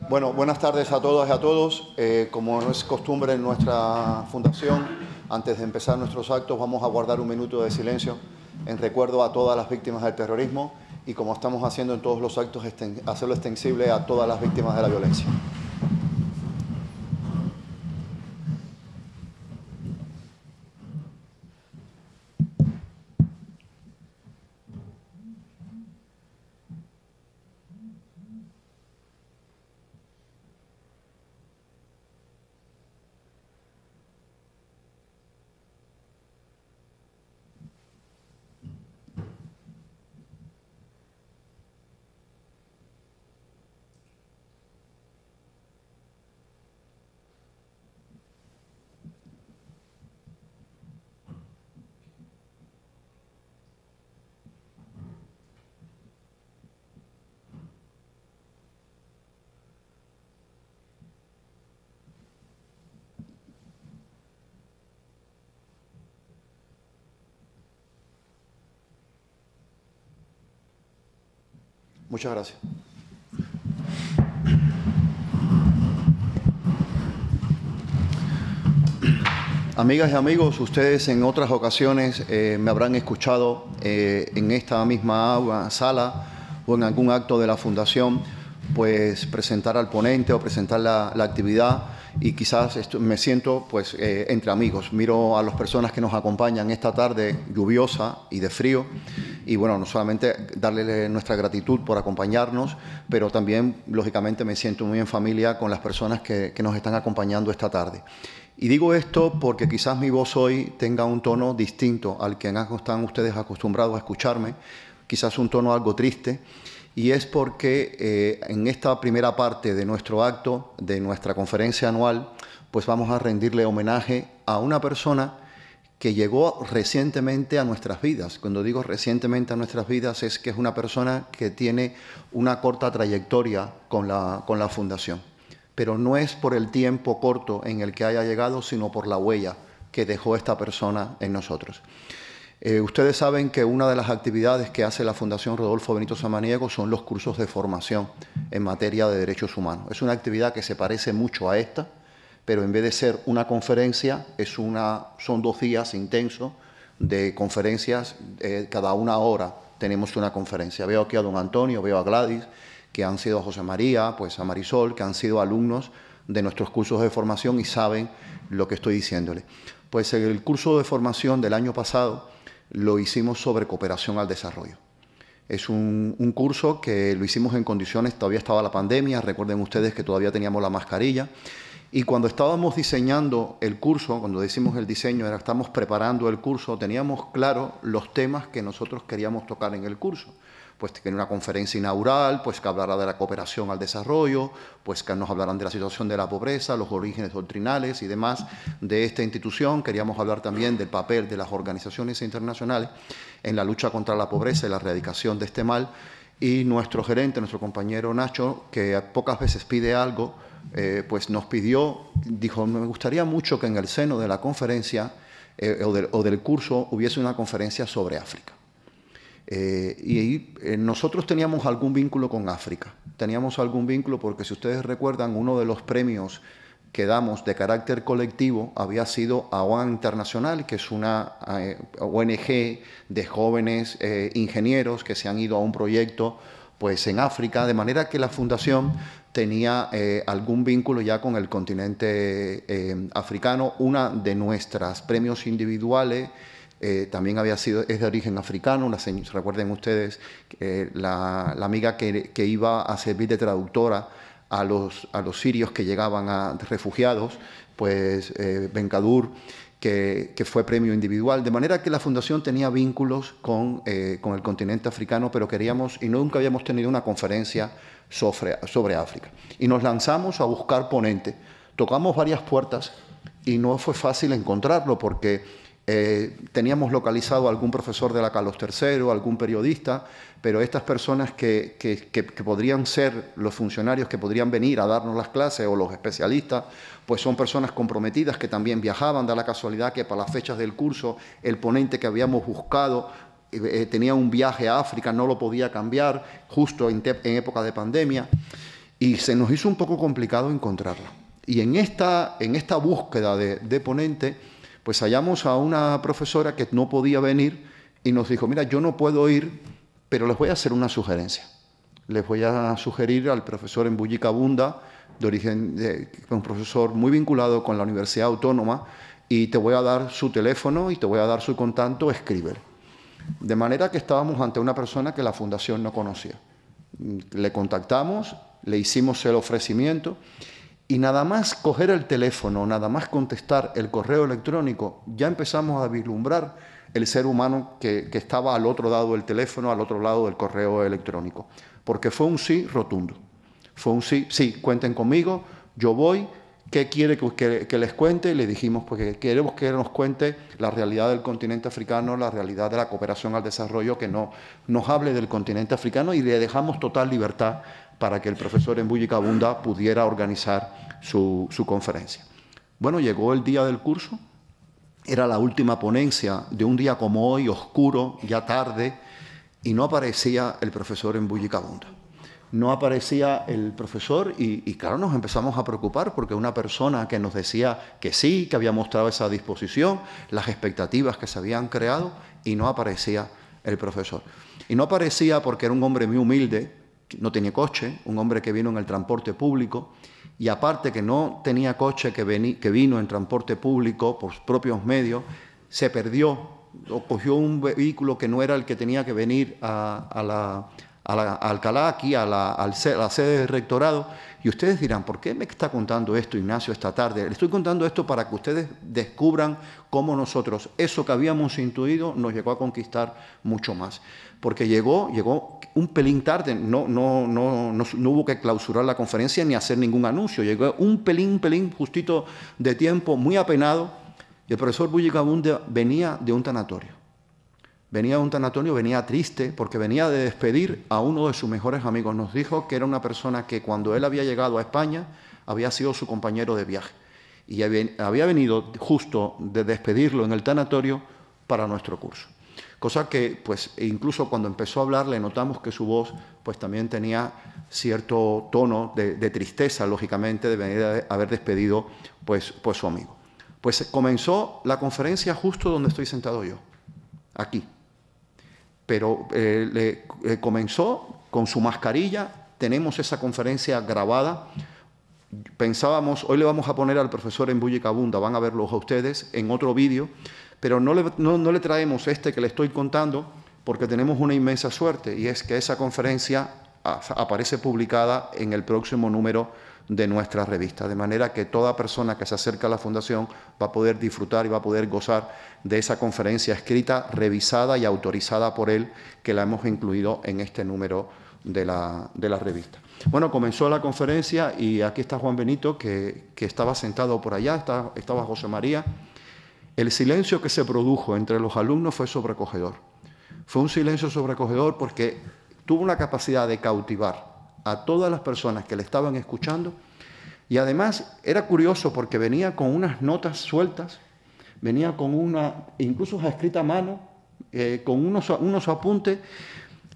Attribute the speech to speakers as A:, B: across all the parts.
A: Bueno, buenas tardes a todas y a todos. Como es costumbre en nuestra fundación, antes de empezar nuestros actos vamos a guardar un minuto de silencio en recuerdo a todas las víctimas del terrorismo y, como estamos haciendo en todos los actos, hacerlo extensible a todas las víctimas de la violencia. Muchas gracias. Amigas y amigos, ustedes en otras ocasiones me habrán escuchado en esta misma sala o en algún acto de la Fundación, pues presentar al ponente o presentar la actividad, y quizás me siento pues entre amigos. Miro a las personas que nos acompañan esta tarde lluviosa y de frío, y bueno, no solamente darle nuestra gratitud por acompañarnos, pero también, lógicamente, me siento muy en familia con las personas que nos están acompañando esta tarde. Y digo esto porque quizás mi voz hoy tenga un tono distinto al que están ustedes acostumbrados a escucharme, quizás un tono algo triste, y es porque en esta primera parte de nuestro acto, de nuestra conferencia anual, pues vamos a rendirle homenaje a una persona que llegó recientemente a nuestras vidas. Cuando digo recientemente a nuestras vidas es que es una persona que tiene una corta trayectoria con la Fundación. Pero no es por el tiempo corto en el que haya llegado, sino por la huella que dejó esta persona en nosotros. Ustedes saben que una de las actividades que hace la Fundación Rodolfo Benito Samaniego son los cursos de formación en materia de derechos humanos. Es una actividad que se parece mucho a esta, pero en vez de ser una conferencia, son 2 días intensos de conferencias, cada 1 hora tenemos una conferencia. Veo aquí a don Antonio, veo a Gladys, que han sido a José María, pues a Marisol, que han sido alumnos de nuestros cursos de formación y saben lo que estoy diciéndole. Pues el curso de formación del año pasado lo hicimos sobre cooperación al desarrollo. Es un curso que lo hicimos en condiciones, todavía estaba la pandemia, recuerden ustedes que todavía teníamos la mascarilla, y cuando estábamos diseñando el curso, cuando decimos el diseño, estamos preparando el curso, teníamos claro los temas que nosotros queríamos tocar en el curso. Pues que en una conferencia inaugural, pues que hablará de la cooperación al desarrollo, pues que nos hablarán de la situación de la pobreza, los orígenes doctrinales y demás de esta institución. Queríamos hablar también del papel de las organizaciones internacionales en la lucha contra la pobreza y la erradicación de este mal. Y nuestro gerente, nuestro compañero Nacho, que pocas veces pide algo, pues nos pidió, dijo, me gustaría mucho que en el seno de la conferencia o del curso hubiese una conferencia sobre África. Nosotros teníamos algún vínculo con África. Teníamos algún vínculo porque, si ustedes recuerdan, uno de los premios que damos de carácter colectivo había sido AOAN Internacional, que es una ONG de jóvenes ingenieros que se han ido a un proyecto pues en África, de manera que la Fundación tenía algún vínculo ya con el continente africano. Una de nuestras premios individuales también es de origen africano. Recuerden ustedes la amiga que iba a servir de traductora a los sirios que llegaban refugiados, pues Benkadur, que fue premio individual. De manera que la Fundación tenía vínculos con el continente africano, pero queríamos, y nunca habíamos tenido una conferencia sobre África. Y nos lanzamos a buscar ponentes. Tocamos varias puertas y no fue fácil encontrarlo porque teníamos localizado a algún profesor de la Carlos III, algún periodista, pero estas personas que podrían ser los funcionarios que podrían venir a darnos las clases o los especialistas, pues son personas comprometidas que también viajaban. Da la casualidad que para las fechas del curso el ponente que habíamos buscado tenía un viaje a África, no lo podía cambiar justo en época de pandemia. y se nos hizo un poco complicado encontrarla. Y en esta búsqueda de ponente, pues hallamos a una profesora que no podía venir y nos dijo, mira, yo no puedo ir, pero les voy a hacer una sugerencia. Les voy a sugerir al profesor Embullicabunda, un profesor muy vinculado con la Universidad Autónoma, y te voy a dar su teléfono y te voy a dar su contacto, escríbele. De manera que estábamos ante una persona que la Fundación no conocía. Le contactamos, le hicimos el ofrecimiento y nada más coger el teléfono, nada más contestar el correo electrónico, ya empezamos a vislumbrar el ser humano que estaba al otro lado del teléfono, al otro lado del correo electrónico. Porque fue un sí rotundo. Fue un sí, sí, cuenten conmigo, yo voy. ¿Qué quiere que les cuente? Le dijimos, porque queremos que nos cuente la realidad del continente africano, la realidad de la cooperación al desarrollo, que no nos hable del continente africano, y le dejamos total libertad para que el profesor Embullicabunda pudiera organizar su conferencia. Bueno, llegó el día del curso, era la última ponencia de un día como hoy, oscuro, ya tarde, y no aparecía el profesor Embullicabunda. No aparecía el profesor y claro, nos empezamos a preocupar porque una persona que nos decía que sí, que había mostrado esa disposición, las expectativas que se habían creado, y no aparecía el profesor. Y no aparecía porque era un hombre muy humilde, no tenía coche, un hombre que vino en el transporte público, y aparte que no tenía coche, que vino en transporte público por sus propios medios, se perdió o cogió un vehículo que no era el que tenía que venir a Alcalá, aquí a la sede del rectorado. Y ustedes dirán, ¿por qué me está contando esto Ignacio esta tarde? Le estoy contando esto para que ustedes descubran cómo nosotros, eso que habíamos intuido, nos llegó a conquistar mucho más. Porque llegó un pelín tarde, no hubo que clausurar la conferencia ni hacer ningún anuncio, llegó un pelín justito de tiempo, muy apenado, y el profesor Embullicabunda venía de un tanatorio. Venía triste porque venía de despedir a uno de sus mejores amigos. Nos dijo que era una persona que cuando él había llegado a España había sido su compañero de viaje y había venido justo de despedirlo en el tanatorio para nuestro curso. Cosa que, pues, incluso cuando empezó a hablar le notamos que su voz, pues, también tenía cierto tono de tristeza, lógicamente, de venir a haber despedido, pues su amigo. Pues comenzó la conferencia justo donde estoy sentado yo, aquí. Pero comenzó con su mascarilla, tenemos esa conferencia grabada. Pensábamos, hoy le vamos a poner al profesor Embullicabunda, van a verlo a ustedes en otro vídeo, pero no le traemos este que le estoy contando porque tenemos una inmensa suerte, y es que esa conferencia aparece publicada en el próximo número de nuestra revista, de manera que toda persona que se acerca a la Fundación va a poder disfrutar y va a poder gozar de esa conferencia escrita, revisada y autorizada por él, que la hemos incluido en este número de la revista. Bueno, comenzó la conferencia y aquí está Juan Benito, que estaba sentado por allá, estaba José María. El silencio que se produjo entre los alumnos fue sobrecogedor. Fue un silencio sobrecogedor porque tuvo una capacidad de cautivar a todas las personas que le estaban escuchando, y además era curioso porque venía con unas notas sueltas, venía con incluso escrita a mano, con unos apuntes,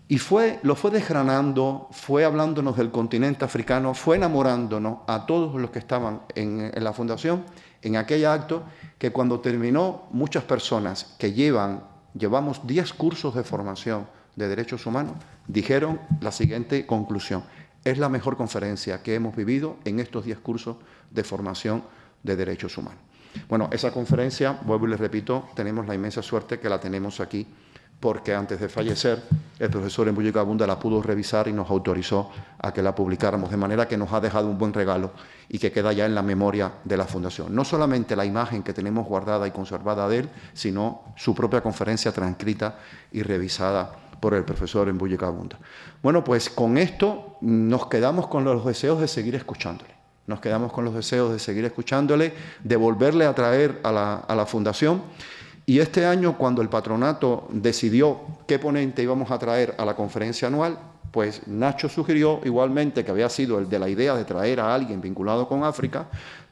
A: y lo fue desgranando, fue hablándonos del continente africano, fue enamorándonos a todos los que estaban en la Fundación, en aquel acto que cuando terminó, muchas personas que llevamos 10 cursos de formación de derechos humanos, dijeron la siguiente conclusión: es la mejor conferencia que hemos vivido en estos 10 cursos de formación de derechos humanos. Bueno, esa conferencia, vuelvo y les repito, tenemos la inmensa suerte que la tenemos aquí, porque antes de fallecer, el profesor Embullicabunda la pudo revisar y nos autorizó a que la publicáramos, de manera que nos ha dejado un buen regalo y que queda ya en la memoria de la Fundación. No solamente la imagen que tenemos guardada y conservada de él, sino su propia conferencia transcrita y revisada por el profesor Embullicabunda. Bueno, pues con esto nos quedamos con los deseos de seguir escuchándole. Nos quedamos con los deseos de seguir escuchándole, de volverle a traer a la Fundación. Y este año, cuando el patronato decidió qué ponente íbamos a traer a la conferencia anual, pues Nacho sugirió igualmente, que había sido el de la idea de traer a alguien vinculado con África,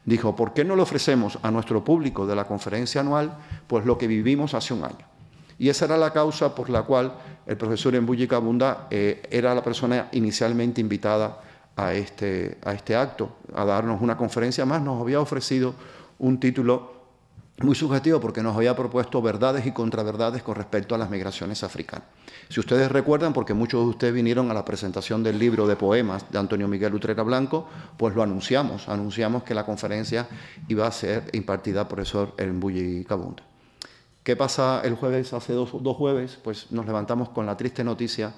A: dijo, ¿por qué no le ofrecemos a nuestro público de la conferencia anual pues lo que vivimos hace un año? Y esa era la causa por la cual el profesor Embullicabunda era la persona inicialmente invitada a este acto, a darnos una conferencia más. Nos había ofrecido un título muy subjetivo porque nos había propuesto verdades y contraverdades con respecto a las migraciones africanas. Si ustedes recuerdan, porque muchos de ustedes vinieron a la presentación del libro de poemas de Antonio Miguel Utrera Blanco, pues lo anunciamos que la conferencia iba a ser impartida por el profesor Mbuyi Kabunda. ¿Qué pasa el jueves? Hace dos jueves, pues nos levantamos con la triste noticia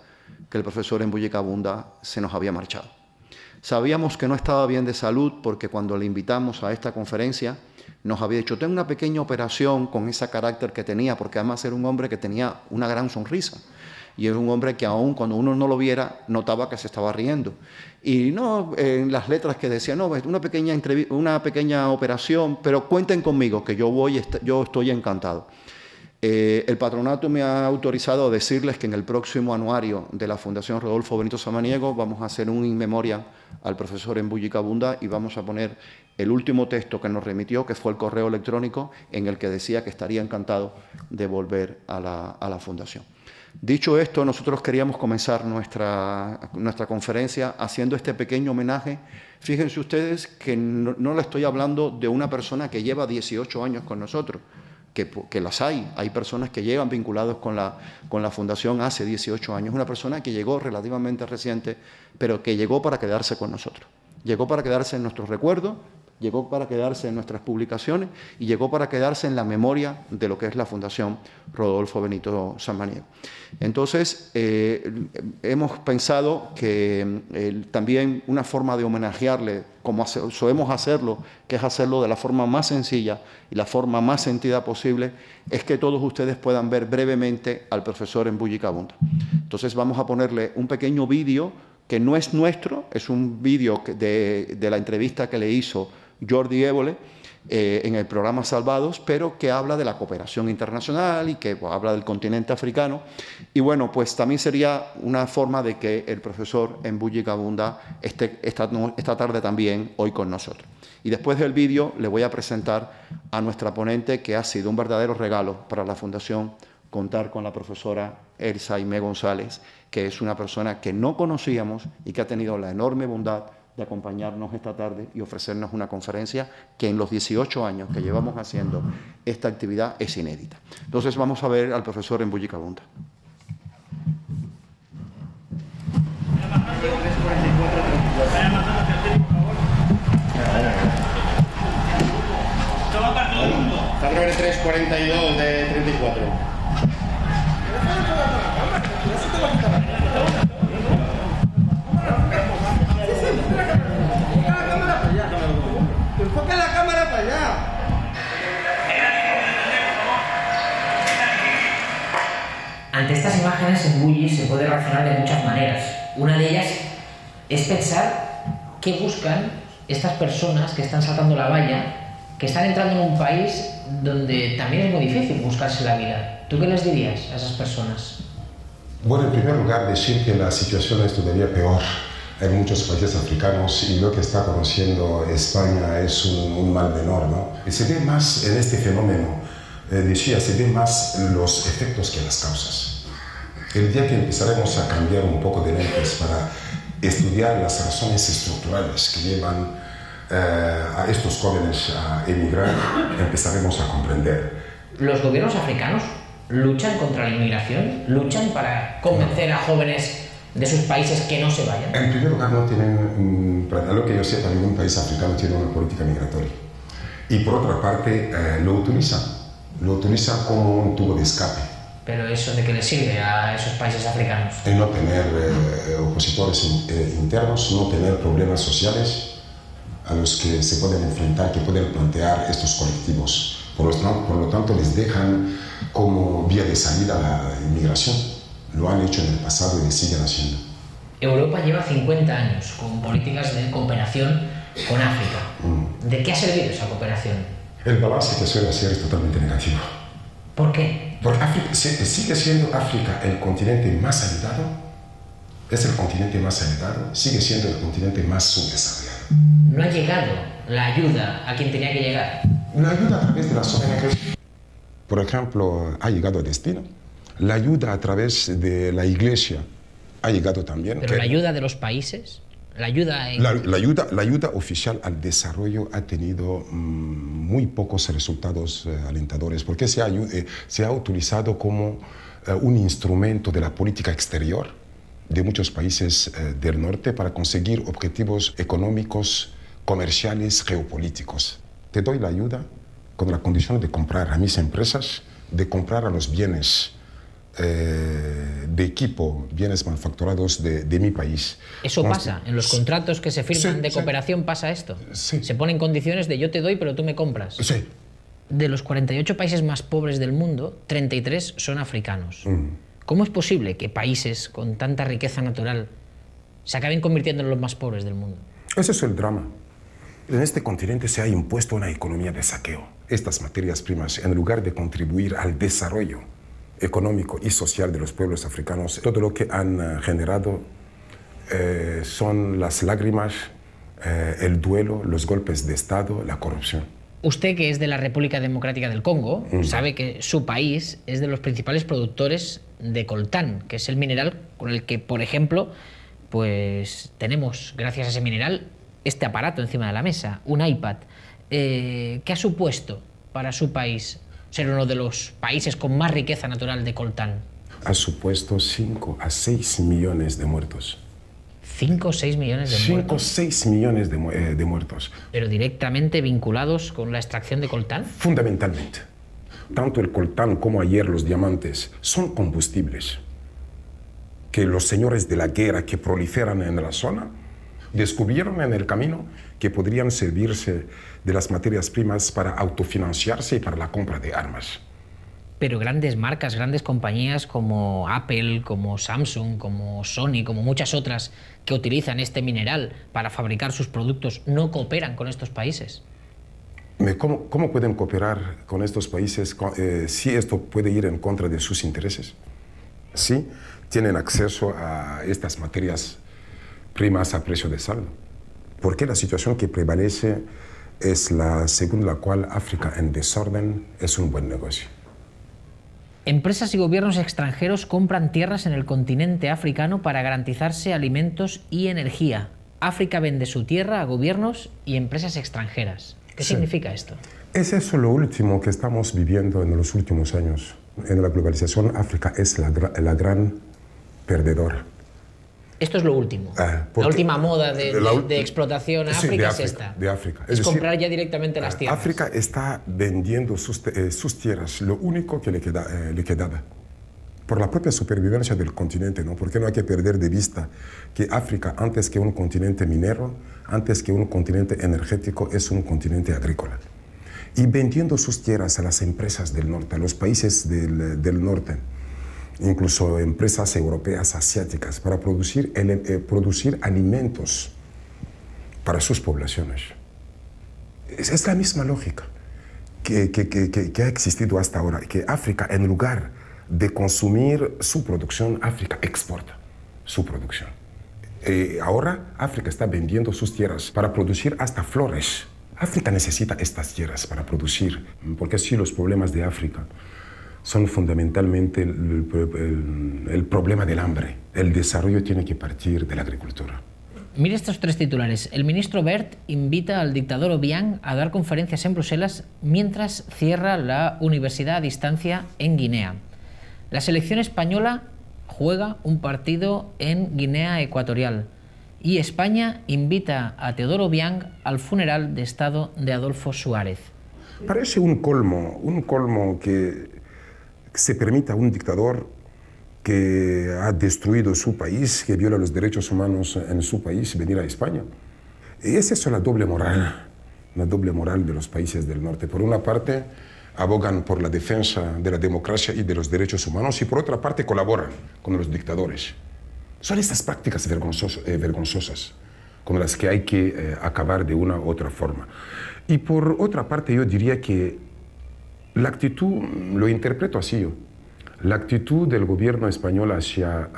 A: que el profesor Mbuyi Kabunda se nos había marchado. Sabíamos que no estaba bien de salud porque cuando le invitamos a esta conferencia nos había dicho, tengo una pequeña operación con ese carácter que tenía, porque además era un hombre que tenía una gran sonrisa. Y era un hombre que aún cuando uno no lo viera, notaba que se estaba riendo. Y no en las letras que decía, no, una pequeña operación, pero cuenten conmigo, que yo estoy encantado. El patronato me ha autorizado a decirles que en el próximo anuario de la Fundación Rodolfo Benito Samaniego vamos a hacer un in memoriam al profesor Mbuyi Kabunda y vamos a poner el último texto que nos remitió, que fue el correo electrónico en el que decía que estaría encantado de volver a la Fundación. Dicho esto, nosotros queríamos comenzar nuestra conferencia haciendo este pequeño homenaje. Fíjense ustedes que no le estoy hablando de una persona que lleva 18 años con nosotros, que las hay personas que llevan vinculados con la Fundación hace 18 años, una persona que llegó relativamente reciente, pero que llegó para quedarse con nosotros, llegó para quedarse en nuestros recuerdos, llegó para quedarse en nuestras publicaciones y llegó para quedarse en la memoria de lo que es la Fundación Rodolfo Benito Samaniego. Entonces, hemos pensado que también una forma de homenajearle, como solemos hacerlo, que es hacerlo de la forma más sencilla y la forma más sentida posible, es que todos ustedes puedan ver brevemente al profesor Mbuyi Kabunda. Entonces, vamos a ponerle un pequeño vídeo que no es nuestro, es un vídeo de la entrevista que le hizo Jordi Évole en el programa Salvados, pero que habla de la cooperación internacional y que habla del continente africano. Y bueno, pues también sería una forma de que el profesor Mbuyi Kabunda esté esta tarde también hoy con nosotros. Y después del vídeo le voy a presentar a nuestra ponente, que ha sido un verdadero regalo para la Fundación contar con la profesora Elsa Aimé González, que es una persona que no conocíamos y que ha tenido la enorme bondad de acompañarnos esta tarde y ofrecernos una conferencia que en los 18 años que llevamos haciendo esta actividad es inédita. Entonces vamos a ver al profesor Mbuyi Kabunda.
B: Carrera 342 de 34.
C: Enfoca la cámara para allá.
D: Ante estas imágenes, Mbuyi se puede reaccionar de muchas maneras. Una de ellas es pensar qué buscan estas personas que están saltando la valla, que están entrando en un país donde también es muy difícil buscarse la vida. ¿Tú qué les dirías a esas personas?
E: Bueno, en primer lugar, decir que la situación es todavía peor en muchos países africanos y lo que está conociendo España es un mal menor, ¿no? Se ve más en este fenómeno, se ve más los efectos que las causas. El día que empezaremos a cambiar un poco de lentes para estudiar las razones estructurales que llevan a estos jóvenes a emigrar, empezaremos a comprender.
D: ¿Los gobiernos africanos luchan contra la inmigración? ¿Luchan para convencer a jóvenes de sus países que no se vayan?
E: En primer lugar, no tienen, para lo que yo sepa, ningún país africano tiene una política migratoria. Y por otra parte, lo utilizan como un tubo de escape.
D: ¿Pero eso de qué les sirve a esos países africanos?
E: En no tener opositores internos, no tener problemas sociales a los que se pueden enfrentar, que pueden plantear estos colectivos. Por lo tanto, les dejan como vía de salida la inmigración. Lo han hecho en el pasado y lo siguen haciendo.
D: Europa lleva 50 años con políticas de cooperación con África. ¿De qué ha servido esa cooperación?
E: El balance que suele hacer es totalmente negativo.
D: ¿Por qué?
E: Porque África, sigue siendo África el continente más ayudado, es el continente más ayudado, sigue siendo el continente más subdesarrollado.
D: ¿No ha llegado la ayuda a quien tenía que llegar?
E: La ayuda a través de las ONGs, por ejemplo, ha llegado a destino. La ayuda a través de la Iglesia ha llegado también.
D: ¿Pero la ayuda de los países? La ayuda,
E: la ayuda oficial al desarrollo ha tenido muy pocos resultados alentadores, porque se ha utilizado como un instrumento de la política exterior de muchos países del norte para conseguir objetivos económicos, comerciales, geopolíticos. Te doy la ayuda con la condición de comprar a mis empresas, de comprar a los bienes de equipo, bienes manufacturados de mi país.
D: ¿Eso pasa? ¿En los contratos que se firman de cooperación pasa esto?
E: Sí.
D: ¿Se ponen condiciones de yo te doy pero tú me compras?
E: Sí.
D: De los 48 países más pobres del mundo, 33 son africanos. ¿Cómo es posible que países con tanta riqueza natural se acaben convirtiendo en los más pobres del mundo?
E: Ese es el drama. En este continente se ha impuesto una economía de saqueo. Estas materias primas, en lugar de contribuir al desarrollo económico y social de los pueblos africanos, todo lo que han generado son las lágrimas, el duelo, los golpes de Estado, la corrupción.
D: Usted, que es de la República Democrática del Congo, sabe que su país es de los principales productores de coltán, que es el mineral con el que, por ejemplo, pues tenemos, gracias a ese mineral, este aparato encima de la mesa, un iPad. ¿Qué ha supuesto para su país ser uno de los países con más riqueza natural de coltán?
E: Ha supuesto 5 a 6 millones de muertos.
D: 5 o 6 millones de
E: 5 o
D: muertos.
E: 6 millones de muertos.
D: ¿Pero directamente vinculados con la extracción de coltán?
E: Fundamentalmente. Tanto el coltán como ayer los diamantes son combustibles que los señores de la guerra que proliferan en la zona descubrieron en el camino que podrían servirse de las materias primas para autofinanciarse y para la compra de armas.
D: Pero grandes marcas, grandes compañías como Apple, como Samsung, como Sony, como muchas otras que utilizan este mineral para fabricar sus productos, ¿no cooperan con estos países?
E: ¿Cómo pueden cooperar con estos países si esto puede ir en contra de sus intereses? Sí, tienen acceso a estas materias primas a precio de saldo. Porque la situación que prevalece es la según la cual África en desorden es un buen negocio.
D: Empresas y gobiernos extranjeros compran tierras en el continente africano para garantizarse alimentos y energía. África vende su tierra a gobiernos y empresas extranjeras. ¿Qué significa esto?
E: Es eso lo último que estamos viviendo en los últimos años. En la globalización, África es la gran perdedora.
D: Esto es lo último. La última moda de explotación a África es esta.
E: De África.
D: Es decir, comprar ya directamente las tierras.
E: África está vendiendo sus tierras, lo único que le quedaba. Por la propia supervivencia del continente, ¿no? Porque no hay que perder de vista que África, antes que un continente minero, antes que un continente energético, es un continente agrícola. Y vendiendo sus tierras a las empresas del norte, a los países del norte, incluso empresas europeas, asiáticas, para producir alimentos para sus poblaciones. Es la misma lógica que ha existido hasta ahora, que África, en lugar de consumir su producción, África exporta su producción. Ahora África está vendiendo sus tierras para producir hasta flores. África necesita estas tierras para producir, porque así los problemas de África son fundamentalmente el problema del hambre. El desarrollo tiene que partir de la agricultura.
D: Mire estos tres titulares. El ministro Wert invita al dictador Obiang a dar conferencias en Bruselas mientras cierra la universidad a distancia en Guinea. La selección española juega un partido en Guinea Ecuatorial y España invita a Teodoro Obiang al funeral de Estado de Adolfo Suárez.
E: Parece un colmo que se permita a un dictador que ha destruido su país, que viola los derechos humanos en su país, venir a España. Y es eso la doble moral de los países del norte. Por una parte, abogan por la defensa de la democracia y de los derechos humanos y por otra parte colaboran con los dictadores. Son estas prácticas vergonzosas con las que hay que acabar de una u otra forma. Y por otra parte yo diría que la actitud, lo interpreto así yo, la actitud del gobierno español hacia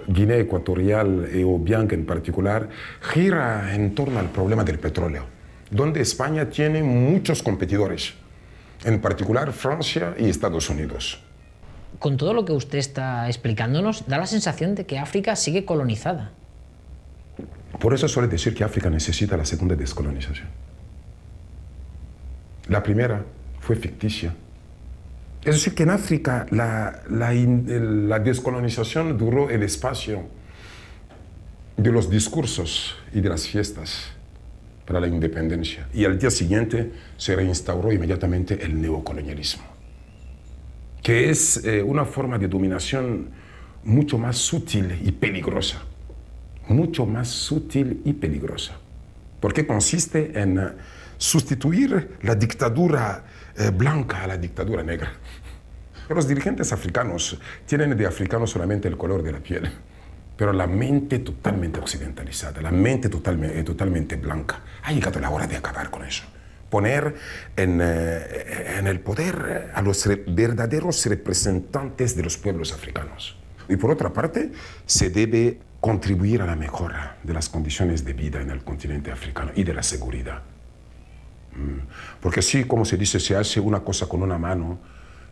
E: Guinea Ecuatorial y Obiang en particular gira en torno al problema del petróleo, donde España tiene muchos competidores, en particular Francia y Estados Unidos.
D: Con todo lo que usted está explicándonos, da la sensación de que África sigue colonizada.
E: Por eso suele decir que África necesita la segunda descolonización. La primera fue ficticia. Es decir, que en África la descolonización duró el espacio de los discursos y de las fiestas para la independencia. Y al día siguiente se reinstauró inmediatamente el neocolonialismo, que es una forma de dominación mucho más sutil y peligrosa. Mucho más sutil y peligrosa. Porque consiste en sustituir la dictadura blanca a la dictadura negra. Los dirigentes africanos tienen de africano solamente el color de la piel, pero la mente totalmente occidentalizada, la mente totalmente blanca. Ha llegado la hora de acabar con eso. Poner en el poder a los verdaderos representantes de los pueblos africanos. Y por otra parte, se debe contribuir a la mejora de las condiciones de vida en el continente africano y de la seguridad. Porque así, como se dice, se hace una cosa con una mano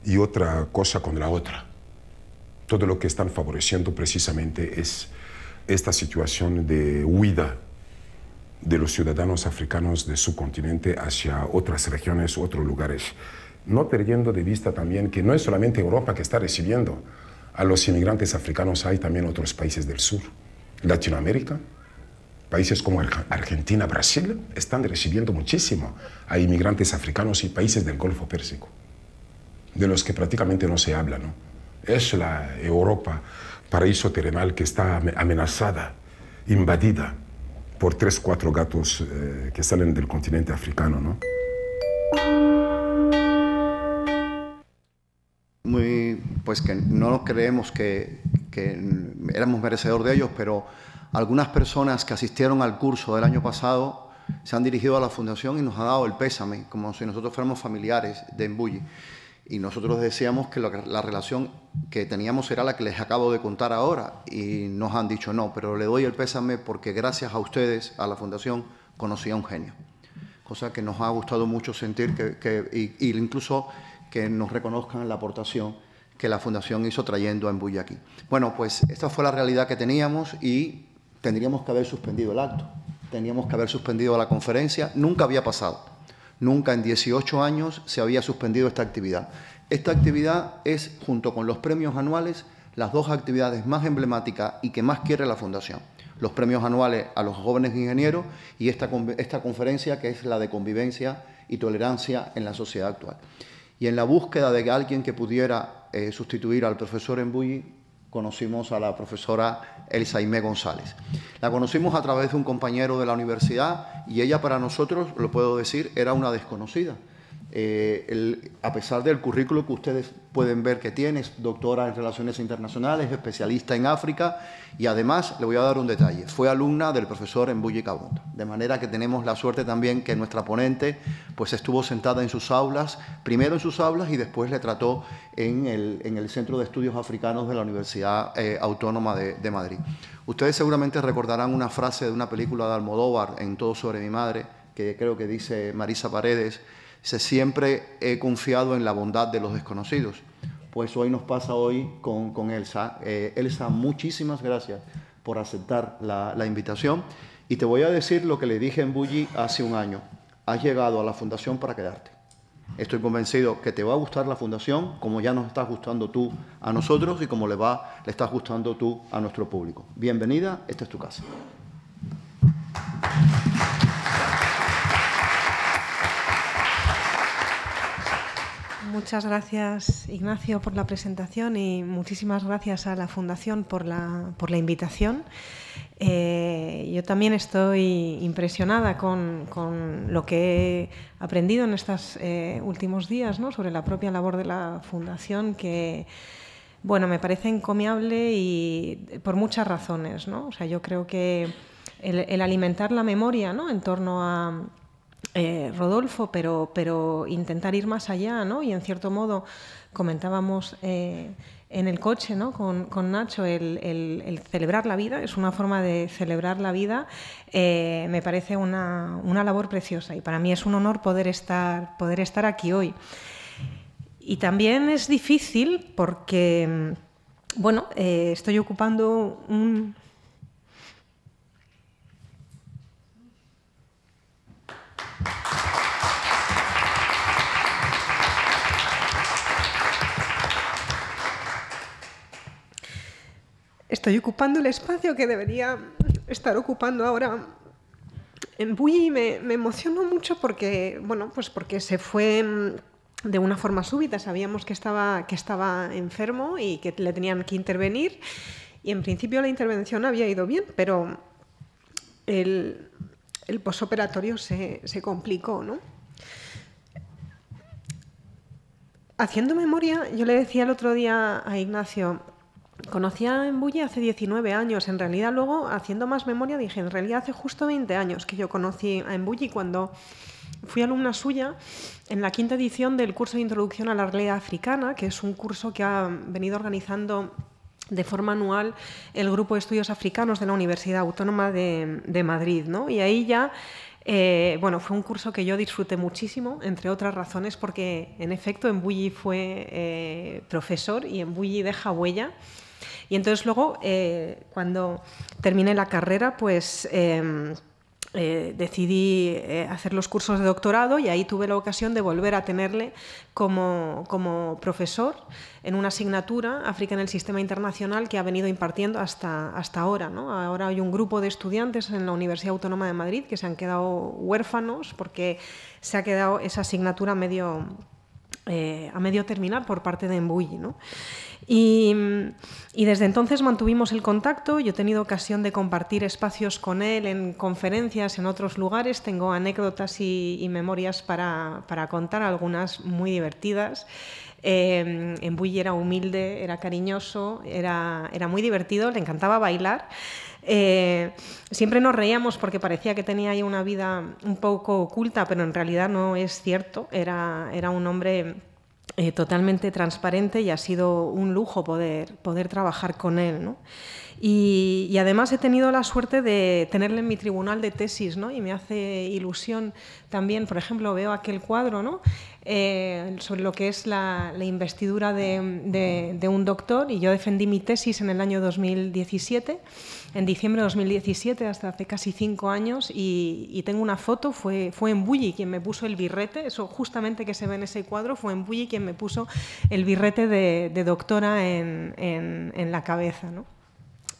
E: y otra cosa con la otra. Todo lo que están favoreciendo precisamente es esta situación de huida de los ciudadanos africanos de su continente hacia otras regiones, otros lugares. No perdiendo de vista también que no es solamente Europa que está recibiendo a los inmigrantes africanos, hay también otros países del sur. Latinoamérica, países como Argentina, Brasil, están recibiendo muchísimo a inmigrantes africanos y países del Golfo Pérsico, de los que prácticamente no se habla, ¿no? Es la Europa, paraíso terrenal, que está amenazada, invadida por 3 o 4 gatos que salen del continente africano, ¿no?
A: Pues que no nos creemos que éramos merecedores de ellos, pero algunas personas que asistieron al curso del año pasado se han dirigido a la Fundación y nos han dado el pésame, como si nosotros fuéramos familiares de Mbuyi. Y nosotros decíamos que la relación que teníamos era la que les acabo de contar ahora, y nos han dicho no, pero le doy el pésame porque gracias a ustedes, a la Fundación, conocí a un genio. Cosa que nos ha gustado mucho sentir, y incluso que nos reconozcan la aportación que la Fundación hizo trayendo a Mbuyi aquí. Bueno, pues esta fue la realidad que teníamos y tendríamos que haber suspendido el acto. Teníamos que haber suspendido la conferencia. Nunca había pasado. Nunca en 18 años se había suspendido esta actividad. Esta actividad es, junto con los premios anuales, las 2 actividades más emblemáticas y que más quiere la Fundación. Los premios anuales a los jóvenes ingenieros y esta conferencia, que es la de convivencia y tolerancia en la sociedad actual. Y en la búsqueda de alguien que pudiera sustituir al profesor Mbuyi, conocimos a la profesora Elsa Aimé González. La conocimos a través de un compañero de la universidad y ella, para nosotros, lo puedo decir, era una desconocida. A pesar del currículo que ustedes pueden ver que tiene, es doctora en Relaciones Internacionales, especialista en África, y además, le voy a dar un detalle, fue alumna del profesor Mbuyi Kabondo. De manera que tenemos la suerte también que nuestra ponente pues estuvo sentada en sus aulas, primero en sus aulas y después le trató en el Centro de Estudios Africanos de la Universidad Autónoma de Madrid. Ustedes seguramente recordarán una frase de una película de Almodóvar, En todo sobre mi madre, que creo que dice Marisa Paredes: siempre he confiado en la bondad de los desconocidos. Pues hoy nos pasa hoy con Elsa. Elsa, muchísimas gracias por aceptar la invitación. Y te voy a decir lo que le dije a Mbuyi hace un año. Has llegado a la Fundación para quedarte. Estoy convencido que te va a gustar la Fundación, como ya nos estás gustando tú a nosotros y como le estás gustando tú a nuestro público. Bienvenida, esta es tu casa.
F: Muchas gracias, Ignacio, por la presentación y muchísimas gracias a la Fundación por la invitación. Yo también estoy impresionada con lo que he aprendido en estos últimos días, ¿no?, sobre la propia labor de la Fundación, que bueno, me parece encomiable y por muchas razones, ¿no? O sea, yo creo que el alimentar la memoria, ¿no?, en torno a Rodolfo, pero intentar ir más allá, ¿no? Y en cierto modo comentábamos en el coche, ¿no?, con Nacho, el celebrar la vida, es una forma de celebrar la vida. Me parece una labor preciosa y para mí es un honor poder estar aquí hoy. Y también es difícil porque, bueno, estoy ocupando estoy ocupando el espacio que debería estar ocupando ahora en Bulli. Me emocionó mucho porque, bueno, pues porque se fue de una forma súbita. Sabíamos que estaba enfermo y que le tenían que intervenir, y en principio la intervención había ido bien, pero el posoperatorio se complicó, ¿no? Haciendo memoria, yo le decía el otro día a Ignacio, conocía a Embulli hace 19 años. En realidad, luego, haciendo más memoria, dije, en realidad hace justo 20 años que yo conocí a Embulli, cuando fui alumna suya en la 5ª edición del curso de Introducción a la Realidad Africana, que es un curso que ha venido organizando de forma anual el Grupo de Estudios Africanos de la Universidad Autónoma de Madrid, ¿no? Y ahí ya, bueno, fue un curso que yo disfruté muchísimo, entre otras razones, porque en efecto Embulli fue profesor y Embulli deja huella. Y entonces luego, cuando terminé la carrera, pues decidí hacer los cursos de doctorado, y ahí tuve la ocasión de volver a tenerle como profesor en una asignatura, África en el Sistema Internacional, que ha venido impartiendo hasta ahora, ¿no? Ahora hay un grupo de estudiantes en la Universidad Autónoma de Madrid que se han quedado huérfanos porque se ha quedado esa asignatura a medio terminar por parte de Embulli, ¿no? Y desde entonces mantuvimos el contacto. Yo he tenido ocasión de compartir espacios con él en conferencias en otros lugares. Tengo anécdotas y memorias para contar, algunas muy divertidas. Embulli era humilde, era cariñoso, era muy divertido, le encantaba bailar. Siempre nos reíamos porque parecía que tenía ahí una vida un poco oculta, pero en realidad no es cierto. Era un hombre totalmente transparente, y ha sido un lujo poder trabajar con él, ¿no? Y además he tenido la suerte de tenerle en mi tribunal de tesis, ¿no? Y me hace ilusión también, por ejemplo, veo aquel cuadro, ¿no? Sobre lo que es la investidura de un doctor, y yo defendí mi tesis en el año 2017, en diciembre de 2017, hasta hace casi 5 años, y tengo una foto. Fue Embulli quien me puso el birrete, eso justamente que se ve en ese cuadro, fue Embulli quien me puso el birrete de doctora en la cabeza, ¿no?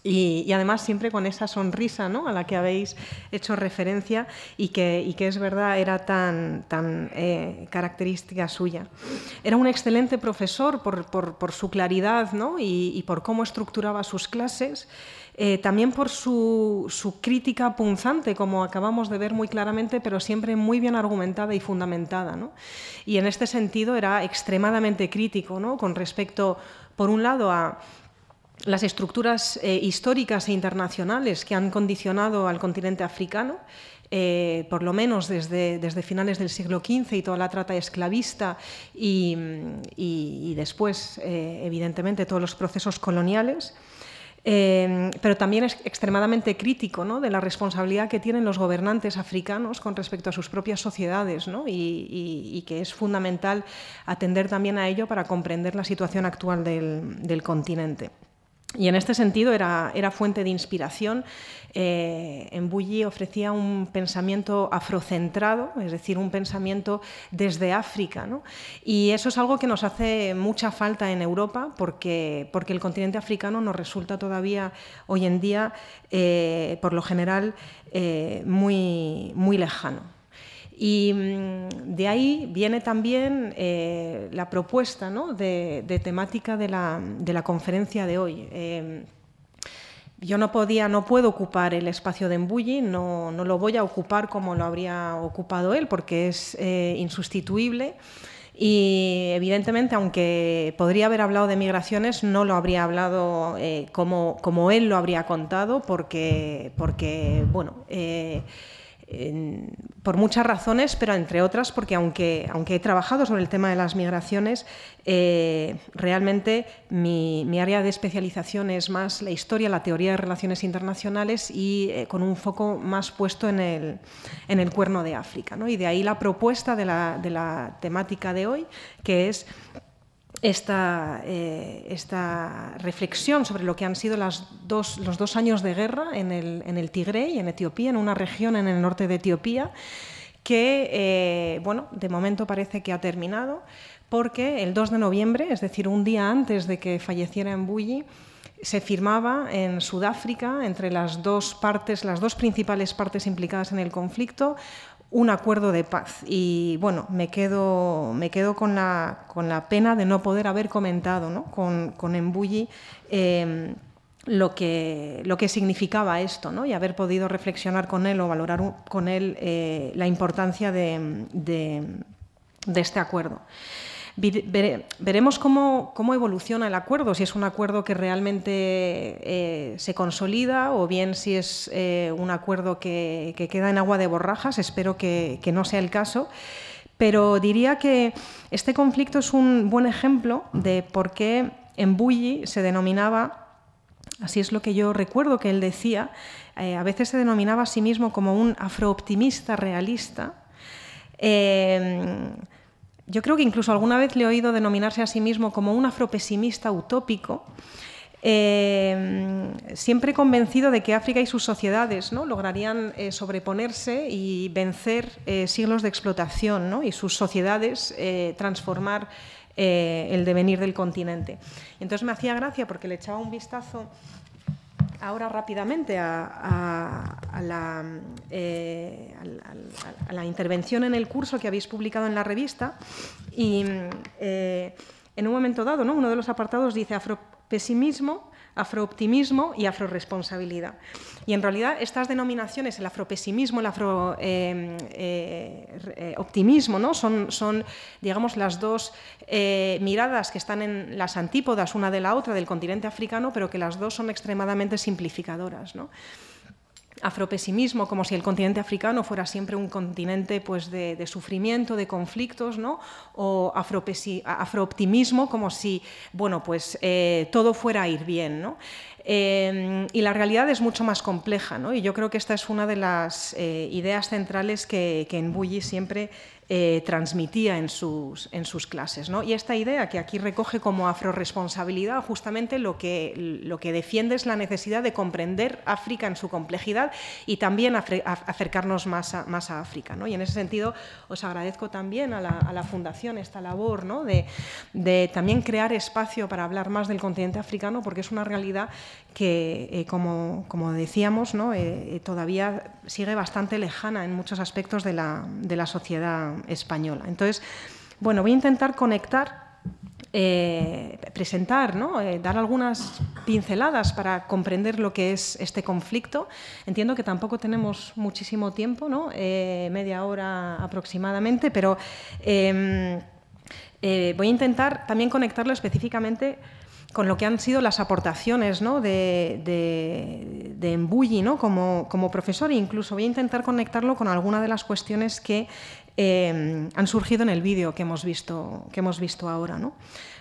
F: Y además siempre con esa sonrisa, ¿no?, a la que habéis hecho referencia, y que es verdad, era tan característica suya. Era un excelente profesor por su claridad, ¿no?, y por cómo estructuraba sus clases. También por su crítica punzante, como acabamos de ver muy claramente, pero siempre muy bien argumentada y fundamentada, ¿no? Y en este sentido era extremadamente crítico, ¿no?, con respecto, por un lado, a las estructuras históricas e internacionales que han condicionado al continente africano, por lo menos desde finales del siglo XV y toda la trata esclavista, y después, evidentemente, todos los procesos coloniales. Pero también es extremadamente crítico, ¿no?, de la responsabilidad que tienen los gobernantes africanos con respecto a sus propias sociedades, ¿no?, y que es fundamental atender también a ello para comprender la situación actual del continente. Y en este sentido era fuente de inspiración. Embulli ofrecía un pensamiento afrocentrado, es decir, un pensamiento desde África, ¿no? Y eso es algo que nos hace mucha falta en Europa, porque el continente africano nos resulta todavía hoy en día, por lo general, muy lejano. Y de ahí viene también la propuesta, ¿no?, de temática de la conferencia de hoy. Yo no puedo ocupar el espacio de Embulli, no lo voy a ocupar como lo habría ocupado él, porque es insustituible. Y evidentemente, aunque podría haber hablado de migraciones, no lo habría hablado como él lo habría contado, porque bueno, por muchas razones, pero entre otras porque aunque he trabajado sobre el tema de las migraciones, realmente mi área de especialización es más la historia, la teoría de relaciones internacionales, y con un foco más puesto en el Cuerno de África, ¿no? Y de ahí la propuesta de la temática de hoy, que es esta reflexión sobre lo que han sido los 2 años de guerra en el Tigray, en Etiopía, en una región en el norte de Etiopía, que bueno, de momento parece que ha terminado, porque el 2 de noviembre, es decir, un día antes de que falleciera Embulli, se firmaba en Sudáfrica, entre las dos principales partes implicadas en el conflicto, un acuerdo de paz. Y bueno, me quedo con la pena de no poder haber comentado, ¿no?, con Mbulli lo que significaba esto, ¿no?, y haber podido reflexionar con él o valorar con él la importancia de este acuerdo. Veremos cómo evoluciona el acuerdo, si es un acuerdo que realmente se consolida o bien si es un acuerdo que queda en agua de borrajas. Espero que no sea el caso, pero diría que este conflicto es un buen ejemplo de por qué Mbulli se denominaba, así es lo que yo recuerdo que él decía, a veces se denominaba a sí mismo como un afrooptimista realista. Yo creo que incluso alguna vez le he oído denominarse a sí mismo como un afropesimista utópico, siempre convencido de que África y sus sociedades, ¿no?, lograrían sobreponerse y vencer siglos de explotación, ¿no?, y sus sociedades transformar el devenir del continente. Entonces me hacía gracia porque le echaba un vistazo ahora rápidamente a la intervención en el curso que habéis publicado en la revista y en un momento dado, ¿no?, uno de los apartados dice afropesimismo, afrooptimismo y afroresponsabilidad. Y en realidad estas denominaciones, el afropesimismo, el afrooptimismo, ¿no?, son, digamos, las dos miradas que están en las antípodas una de la otra del continente africano, pero que las dos son extremadamente simplificadoras, ¿no? Afropesimismo, como si el continente africano fuera siempre un continente, pues, de sufrimiento, de conflictos, ¿no? O afrooptimismo, como si, bueno, pues todo fuera a ir bien, ¿no? Y la realidad es mucho más compleja, ¿no? Y yo creo que esta es una de las ideas centrales que Mbulli siempre transmitía en sus clases, ¿no? Y esta idea que aquí recoge como afroresponsabilidad, justamente lo que defiende es la necesidad de comprender África en su complejidad y también acercarnos más a África, ¿no? Y en ese sentido os agradezco también a la Fundación esta labor, ¿no?, de también crear espacio para hablar más del continente africano, porque es una realidad que, como decíamos, ¿no?, todavía sigue bastante lejana en muchos aspectos de la sociedad española. Entonces, bueno, voy a intentar conectar, presentar, ¿no?, dar algunas pinceladas para comprender lo que es este conflicto. Entiendo que tampoco tenemos muchísimo tiempo, ¿no?, media hora aproximadamente, pero voy a intentar también conectarlo específicamente con lo que han sido las aportaciones, ¿no?, de Mbulli, ¿no?, como profesor, e incluso voy a intentar conectarlo con alguna de las cuestiones que han surgido en el vídeo que hemos visto ahora, ¿no?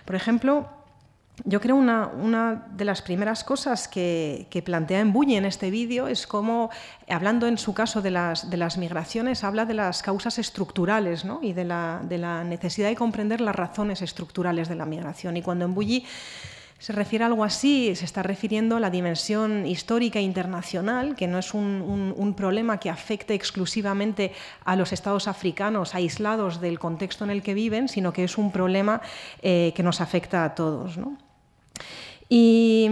F: Por ejemplo, yo creo una de las primeras cosas que plantea Mbulli en este vídeo es cómo, hablando en su caso de las migraciones, habla de las causas estructurales, ¿no?, y de la necesidad de comprender las razones estructurales de la migración. Y cuando Mbulli se refiere a algo así, se está refiriendo a la dimensión histórica e internacional, que no es un problema que afecte exclusivamente a los estados africanos aislados del contexto en el que viven, sino que es un problema que nos afecta a todos, ¿no? Y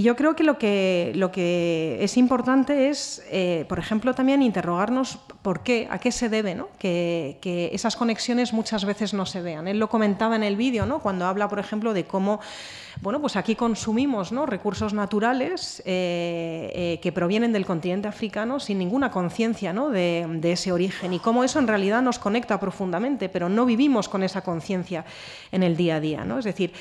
F: yo creo que lo que es importante es, por ejemplo, también interrogarnos por qué, a qué se debe, ¿no?, que esas conexiones muchas veces no se vean. Él lo comentaba en el vídeo, ¿no?, cuando habla, por ejemplo, de cómo, bueno, pues aquí consumimos, ¿no?, recursos naturales que provienen del continente africano sin ninguna conciencia, ¿no?, de ese origen, y cómo eso en realidad nos conecta profundamente, pero no vivimos con esa conciencia en el día a día, ¿no? Es decir,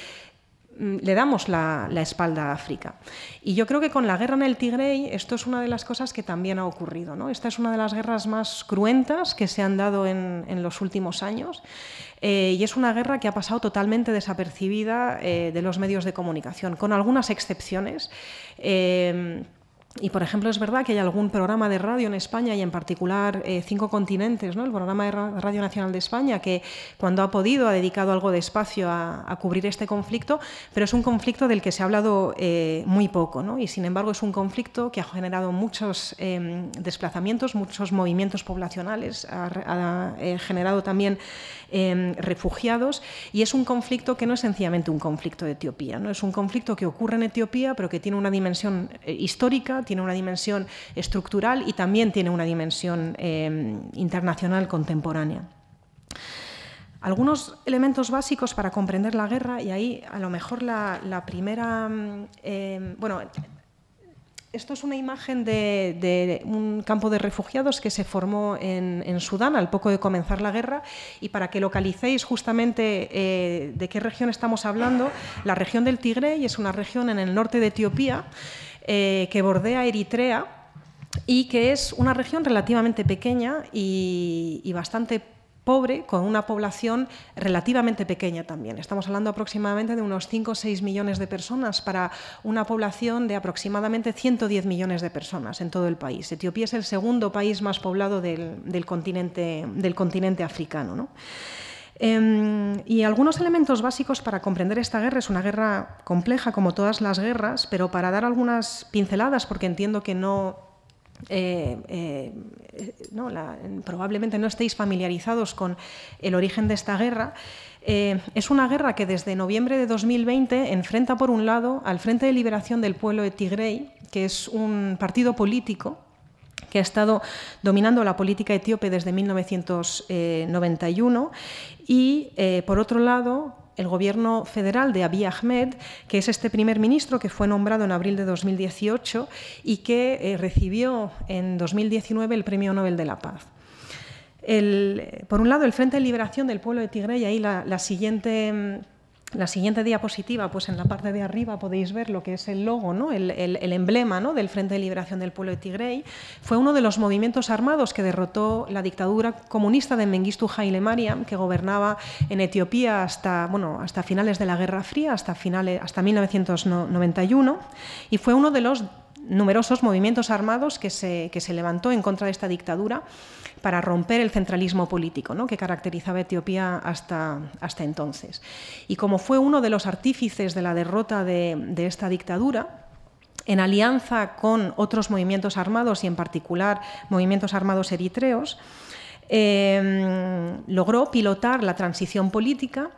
F: le damos la espalda a África. Y yo creo que con la guerra en el Tigray esto es una de las cosas que también ha ocurrido, ¿no? Esta es una de las guerras más cruentas que se han dado en los últimos años, y es una guerra que ha pasado totalmente desapercibida de los medios de comunicación, con algunas excepciones. Y, por ejemplo, es verdad que hay algún programa de radio en España y en particular 5 Continentes, ¿no? El programa de Radio Nacional de España, que cuando ha podido ha dedicado algo de espacio a cubrir este conflicto, pero es un conflicto del que se ha hablado muy poco, ¿no? Y, sin embargo, es un conflicto que ha generado muchos desplazamientos, muchos movimientos poblacionales, ha generado también refugiados, y es un conflicto que no es sencillamente un conflicto de Etiopía, ¿no? Es un conflicto que ocurre en Etiopía, pero que tiene una dimensión histórica, tiene una dimensión estructural y también tiene una dimensión internacional contemporánea. Algunos elementos básicos para comprender la guerra, y ahí a lo mejor la primera... bueno, esto es una imagen de un campo de refugiados que se formó en Sudán al poco de comenzar la guerra, y para que localicéis justamente de qué región estamos hablando, la región del Tigray es una región en el norte de Etiopía que bordea Eritrea y que es una región relativamente pequeña y bastante pobre, con una población relativamente pequeña también. Estamos hablando aproximadamente de unos 5 o 6 millones de personas para una población de aproximadamente 110 millones de personas en todo el país. Etiopía es el segundo país más poblado del continente africano, ¿no? Y algunos elementos básicos para comprender esta guerra. Es una guerra compleja, como todas las guerras, pero para dar algunas pinceladas, porque entiendo que probablemente no estéis familiarizados con el origen de esta guerra. Es una guerra que desde noviembre de 2020 enfrenta, por un lado, al Frente de Liberación del Pueblo de Tigray, que es un partido político que ha estado dominando la política etíope desde 1991, y, por otro lado, el gobierno federal de Abiy Ahmed, que es este primer ministro que fue nombrado en abril de 2018 y que recibió en 2019 el Premio Nobel de la Paz. Por un lado, el Frente de Liberación del Pueblo de Tigray, ahí la siguiente diapositiva, pues en la parte de arriba podéis ver lo que es el logo, ¿no? el emblema, ¿no?, del Frente de Liberación del Pueblo de Tigray. Fue uno de los movimientos armados que derrotó la dictadura comunista de Mengistu Haile Mariam, que gobernaba en Etiopía hasta finales de la Guerra Fría, hasta 1991, y fue uno de los numerosos movimientos armados que se levantó en contra de esta dictadura para romper el centralismo político, ¿no?, que caracterizaba a Etiopía hasta entonces. Y como fue uno de los artífices de la derrota de esta dictadura, en alianza con otros movimientos armados y en particular movimientos armados eritreos, logró pilotar la transición política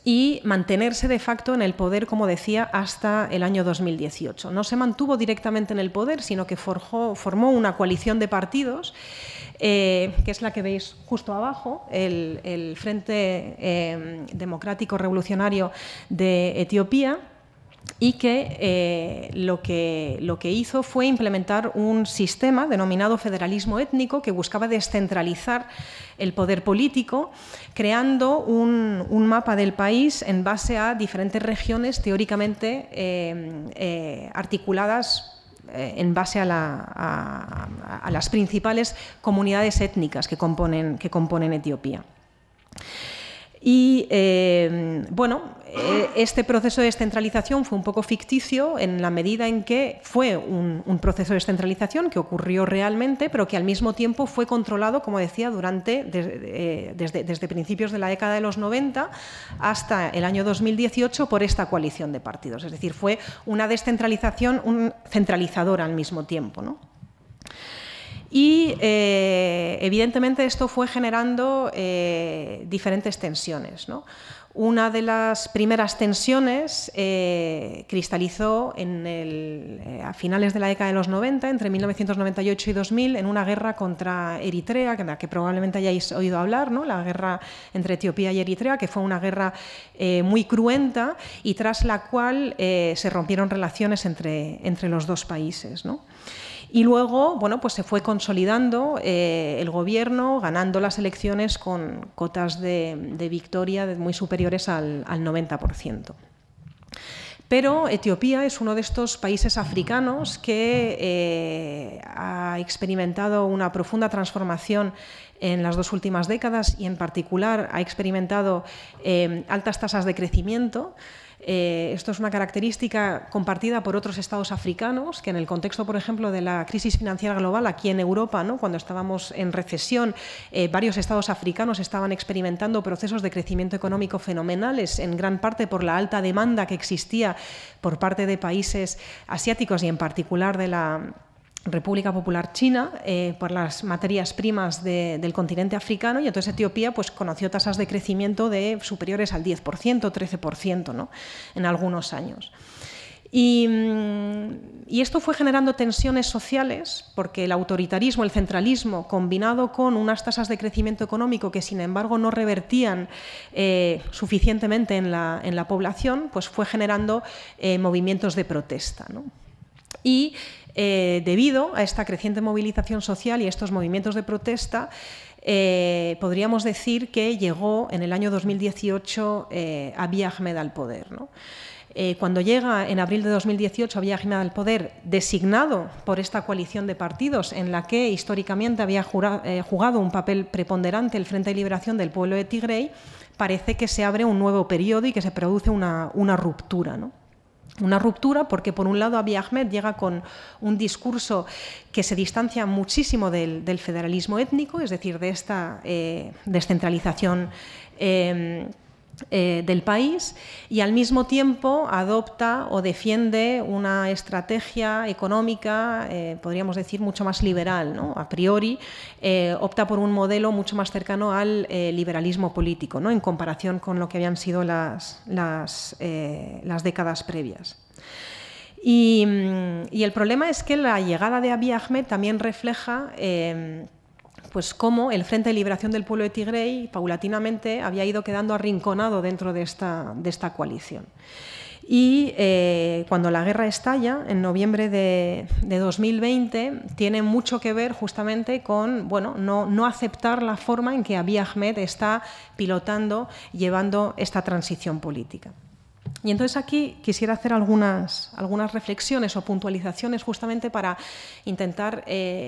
F: y mantenerse de facto en el poder, como decía, hasta el año 2018. No se mantuvo directamente en el poder, sino que formó una coalición de partidos, que es la que veis justo abajo, el Frente Democrático Revolucionario de Etiopía, y que lo que hizo fue implementar un sistema denominado federalismo étnico que buscaba descentralizar el poder político, creando un mapa del país en base a diferentes regiones teóricamente articuladas en base a las principales comunidades étnicas que componen Etiopía. Y este proceso de descentralización fue un poco ficticio en la medida en que fue un proceso de descentralización que ocurrió realmente, pero que al mismo tiempo fue controlado, como decía, desde principios de la década de los 90 hasta el año 2018 por esta coalición de partidos. Es decir, fue una descentralización centralizadora al mismo tiempo, ¿no? Y evidentemente esto fue generando diferentes tensiones, ¿no? Una de las primeras tensiones cristalizó a finales de la década de los 90, entre 1998 y 2000, en una guerra contra Eritrea, de la que probablemente hayáis oído hablar, ¿no?, la guerra entre Etiopía y Eritrea, que fue una guerra muy cruenta y tras la cual se rompieron relaciones entre los dos países, ¿no? Y luego, pues se fue consolidando el gobierno, ganando las elecciones con cotas de victoria muy superiores al 90%. Pero Etiopía es uno de estos países africanos que ha experimentado una profunda transformación en las 2 últimas décadas y en particular ha experimentado altas tasas de crecimiento. Esto es una característica compartida por otros estados africanos, que en el contexto, por ejemplo, de la crisis financiera global aquí en Europa, ¿no? Cuando estábamos en recesión, varios estados africanos estaban experimentando procesos de crecimiento económico fenomenales, en gran parte por la alta demanda que existía por parte de países asiáticos y en particular de la República Popular China, por las materias primas del continente africano, y entonces Etiopía pues, conoció tasas de crecimiento superiores al 10%, 13%, ¿no? En algunos años. Y esto fue generando tensiones sociales porque el autoritarismo, el centralismo, combinado con unas tasas de crecimiento económico que, sin embargo, no revertían suficientemente en la población, pues fue generando movimientos de protesta, ¿no? Y debido a esta creciente movilización social y a estos movimientos de protesta, podríamos decir que llegó en el año 2018 Abiy Ahmed al poder, ¿no? Cuando llega en abril de 2018 Abiy Ahmed al poder, designado por esta coalición de partidos en la que históricamente había jugado un papel preponderante el Frente de Liberación del Pueblo de Tigray, parece que se abre un nuevo periodo y que se produce una ruptura, ¿no? Una ruptura porque, por un lado, Abiy Ahmed llega con un discurso que se distancia muchísimo del federalismo étnico, es decir, de esta descentralización del país, y al mismo tiempo adopta o defiende una estrategia económica, podríamos decir, mucho más liberal, ¿no? A priori, opta por un modelo mucho más cercano al liberalismo político, ¿no? En comparación con lo que habían sido las décadas previas. Y el problema es que la llegada de Abiy Ahmed también refleja pues cómo el Frente de Liberación del Pueblo de Tigray paulatinamente había ido quedando arrinconado dentro de esta coalición. Y cuando la guerra estalla, en noviembre de 2020, tiene mucho que ver justamente con no aceptar la forma en que Abiy Ahmed está pilotando, llevando esta transición política. Y entonces aquí quisiera hacer algunas reflexiones o puntualizaciones justamente para intentar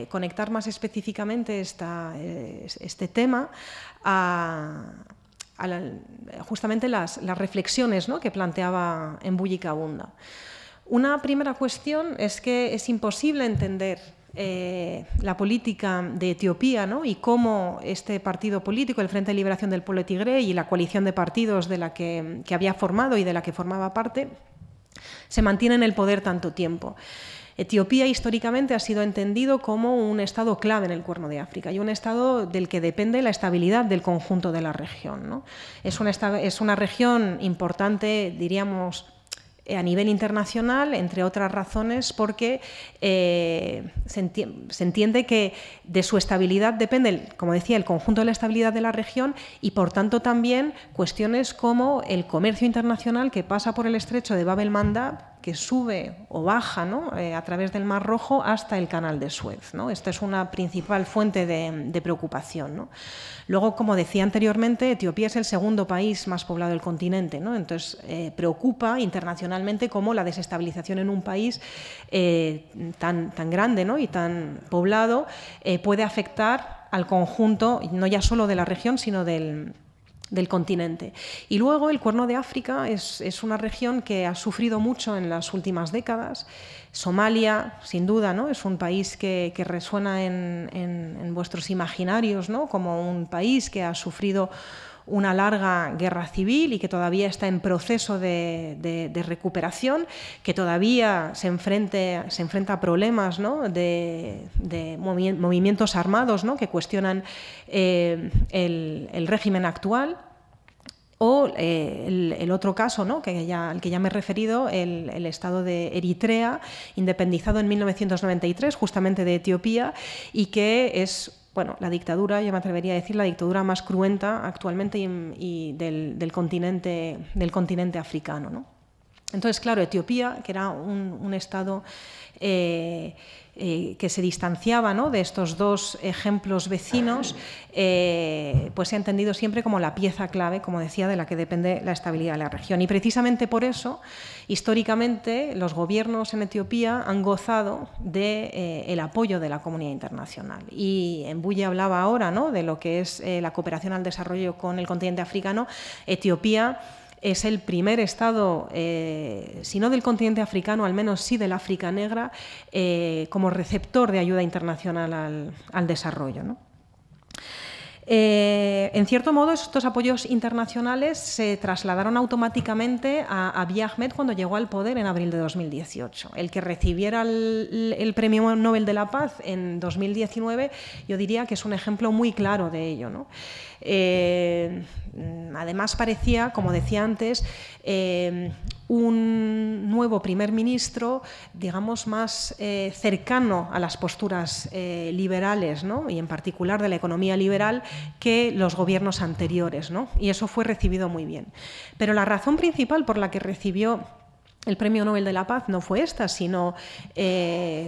F: conectar más específicamente este tema a justamente las reflexiones, ¿no? Que planteaba Mbuyi Kabunda. Una primera cuestión es que es imposible entender la política de Etiopía, ¿no? Y cómo este partido político, el Frente de Liberación del Pueblo de Tigray y la coalición de partidos de la que había formado y de la que formaba parte, se mantiene en el poder tanto tiempo. Etiopía históricamente ha sido entendido como un estado clave en el Cuerno de África y un estado del que depende la estabilidad del conjunto de la región, ¿no? Es una región importante, diríamos, a nivel internacional, entre otras razones, porque se entiende que de su estabilidad depende, como decía, el conjunto de la estabilidad de la región y, por tanto, también cuestiones como el comercio internacional que pasa por el estrecho de Bab el-Mandab, que sube o baja, ¿no? A través del Mar Rojo hasta el Canal de Suez, ¿no? Esta es una principal fuente de preocupación, ¿no? Luego, como decía anteriormente, Etiopía es el segundo país más poblado del continente, ¿no? Entonces, preocupa internacionalmente cómo la desestabilización en un país tan grande, ¿no? Y tan poblado puede afectar al conjunto, no ya solo de la región, sino del continente. Y luego el Cuerno de África es una región que ha sufrido mucho en las últimas décadas. Somalia, sin duda, ¿no? Es un país que resuena en vuestros imaginarios, ¿no? Como un país que ha sufrido una larga guerra civil y que todavía está en proceso de recuperación, que todavía se enfrenta a problemas, ¿no? de movimientos armados, ¿no? Que cuestionan el régimen actual. O el otro caso, ¿no? Al que ya me he referido, el Estado de Eritrea, independizado en 1993, justamente de Etiopía, y que es la dictadura, yo me atrevería a decir, la dictadura más cruenta actualmente y del continente africano, ¿no? Entonces, claro, Etiopía, que era un Estado que se distanciaba, ¿no? De estos dos ejemplos vecinos, pues se ha entendido siempre como la pieza clave, como decía, de la que depende la estabilidad de la región. Y precisamente por eso, históricamente, los gobiernos en Etiopía han gozado del apoyo de la comunidad internacional. Y Mbuyi hablaba ahora, ¿no? De lo que es la cooperación al desarrollo con el continente africano. Etiopía es el primer Estado, si no del continente africano, al menos sí del África negra, como receptor de ayuda internacional al desarrollo, ¿no? En cierto modo, estos apoyos internacionales se trasladaron automáticamente a Abiy Ahmed cuando llegó al poder en abril de 2018. El que recibiera el Premio Nobel de la Paz en 2019, yo diría que es un ejemplo muy claro de ello, ¿no? Además parecía, como decía antes, un nuevo primer ministro, digamos, más cercano a las posturas liberales, ¿no? Y en particular de la economía liberal, que los gobiernos anteriores, ¿no? Y eso fue recibido muy bien. Pero la razón principal por la que recibió el Premio Nobel de la Paz no fue esta, sino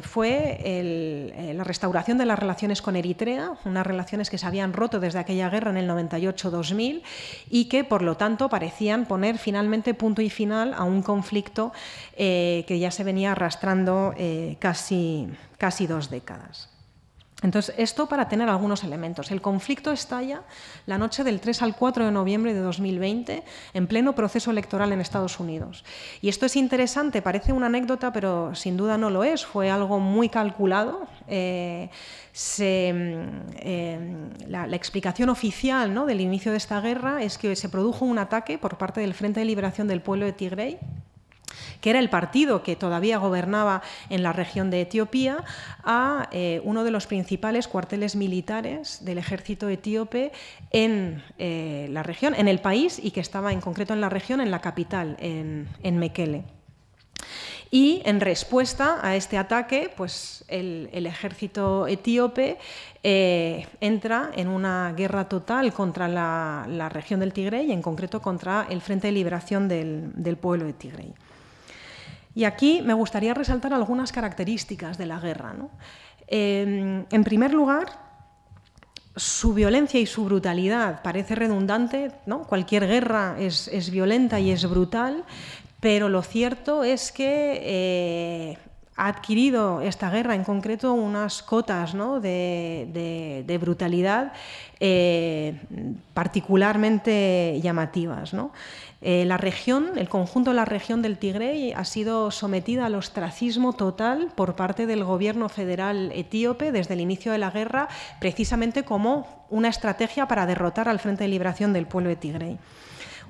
F: fue la restauración de las relaciones con Eritrea, unas relaciones que se habían roto desde aquella guerra en el 98-2000 y que, por lo tanto, parecían poner finalmente punto y final a un conflicto que ya se venía arrastrando casi 2 décadas. Entonces, esto para tener algunos elementos. El conflicto estalla la noche del 3 al 4 de noviembre de 2020, en pleno proceso electoral en Estados Unidos. Y esto es interesante, parece una anécdota, pero sin duda no lo es. Fue algo muy calculado. La explicación oficial, ¿no?, del inicio de esta guerra es que se produjo un ataque por parte del Frente de Liberación del Pueblo de Tigray, que era el partido que todavía gobernaba en la región de Etiopía, a uno de los principales cuarteles militares del ejército etíope en la región, en el país, y que estaba en concreto en la región, en la capital, en Mekele. Y en respuesta a este ataque, pues el ejército etíope entra en una guerra total contra la región del Tigray y en concreto contra el Frente de Liberación del Pueblo de Tigray. Y aquí me gustaría resaltar algunas características de la guerra, ¿no? En primer lugar, su violencia y su brutalidad parece redundante, ¿no? Cualquier guerra es violenta y es brutal, pero lo cierto es que ha adquirido esta guerra en concreto unas cotas, ¿no?, de brutalidad particularmente llamativas, ¿no? La región, el conjunto de la región del Tigray ha sido sometida al ostracismo total por parte del gobierno federal etíope desde el inicio de la guerra, precisamente como una estrategia para derrotar al Frente de Liberación del Pueblo de Tigray.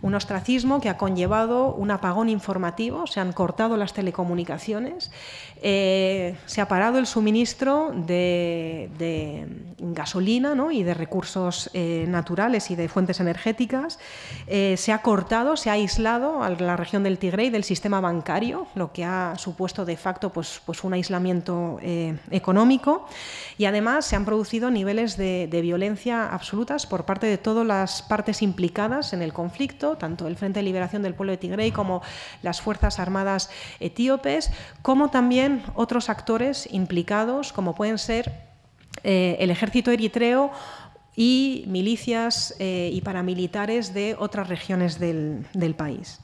F: Un ostracismo que ha conllevado un apagón informativo, se han cortado las telecomunicaciones, se ha parado el suministro de gasolina, ¿no?, y de recursos naturales y de fuentes energéticas, se ha cortado, se ha aislado a la región del Tigray del sistema bancario, lo que ha supuesto de facto pues un aislamiento económico, y además se han producido niveles de violencia absolutas por parte de todas las partes implicadas en el conflicto, tanto el Frente de Liberación del Pueblo de Tigray como las Fuerzas Armadas etíopes, como también otros actores implicados, como pueden ser el ejército eritreo y milicias y paramilitares de otras regiones del país.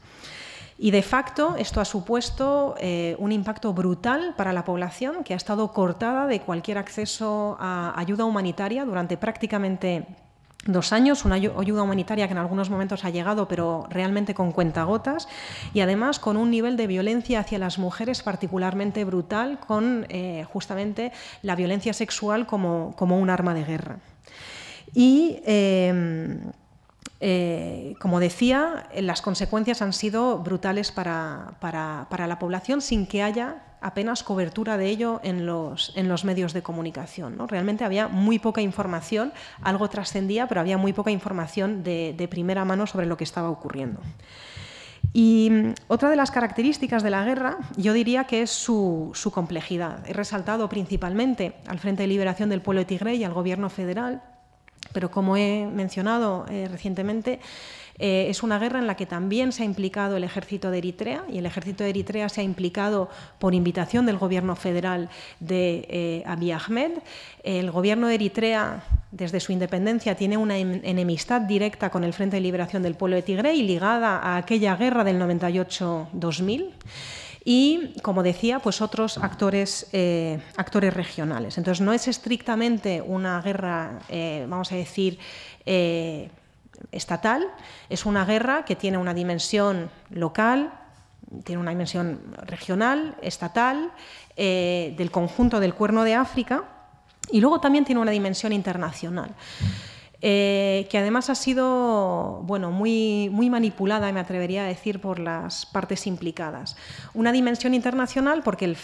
F: Y de facto esto ha supuesto un impacto brutal para la población, que ha estado cortada de cualquier acceso a ayuda humanitaria durante prácticamente 2 años, una ayuda humanitaria que en algunos momentos ha llegado, pero realmente con cuentagotas, y además con un nivel de violencia hacia las mujeres particularmente brutal, con justamente la violencia sexual como un arma de guerra. Y como decía, las consecuencias han sido brutales para la población, sin que haya apenas cobertura de ello en los medios de comunicación, ¿no? Realmente había muy poca información, algo trascendía, pero había muy poca información de primera mano sobre lo que estaba ocurriendo. Y otra de las características de la guerra, yo diría que es su complejidad. He resaltado principalmente al Frente de Liberación del Pueblo de Tigray y al Gobierno federal, pero como he mencionado recientemente, es una guerra en la que también se ha implicado el ejército de Eritrea, y el ejército de Eritrea se ha implicado por invitación del gobierno federal de Abiy Ahmed. El gobierno de Eritrea, desde su independencia, tiene una enemistad directa con el Frente de Liberación del Pueblo de Tigray, ligada a aquella guerra del 98-2000. Y, como decía, pues otros actores regionales. Entonces, no es estrictamente una guerra, vamos a decir, estatal, es una guerra que tiene una dimensión local, tiene una dimensión regional, estatal, del conjunto del Cuerno de África, y luego también tiene una dimensión internacional. Que además ha sido muy manipulada, me atrevería a decir, por las partes implicadas. Una dimensión internacional porque el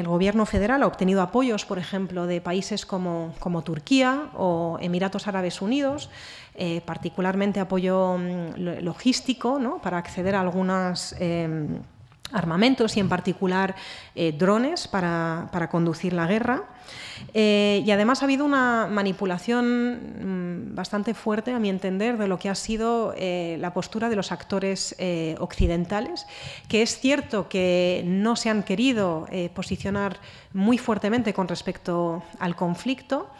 F: Gobierno federal ha obtenido apoyos, por ejemplo, de países como Turquía o Emiratos Árabes Unidos, particularmente apoyo logístico, ¿no?, para acceder a algunos armamentos y en particular drones para conducir la guerra. Y además ha habido una manipulación bastante fuerte, a mi entender, de lo que ha sido la postura de los actores occidentales, que es cierto que no se han querido posicionar muy fuertemente con respecto al conflicto,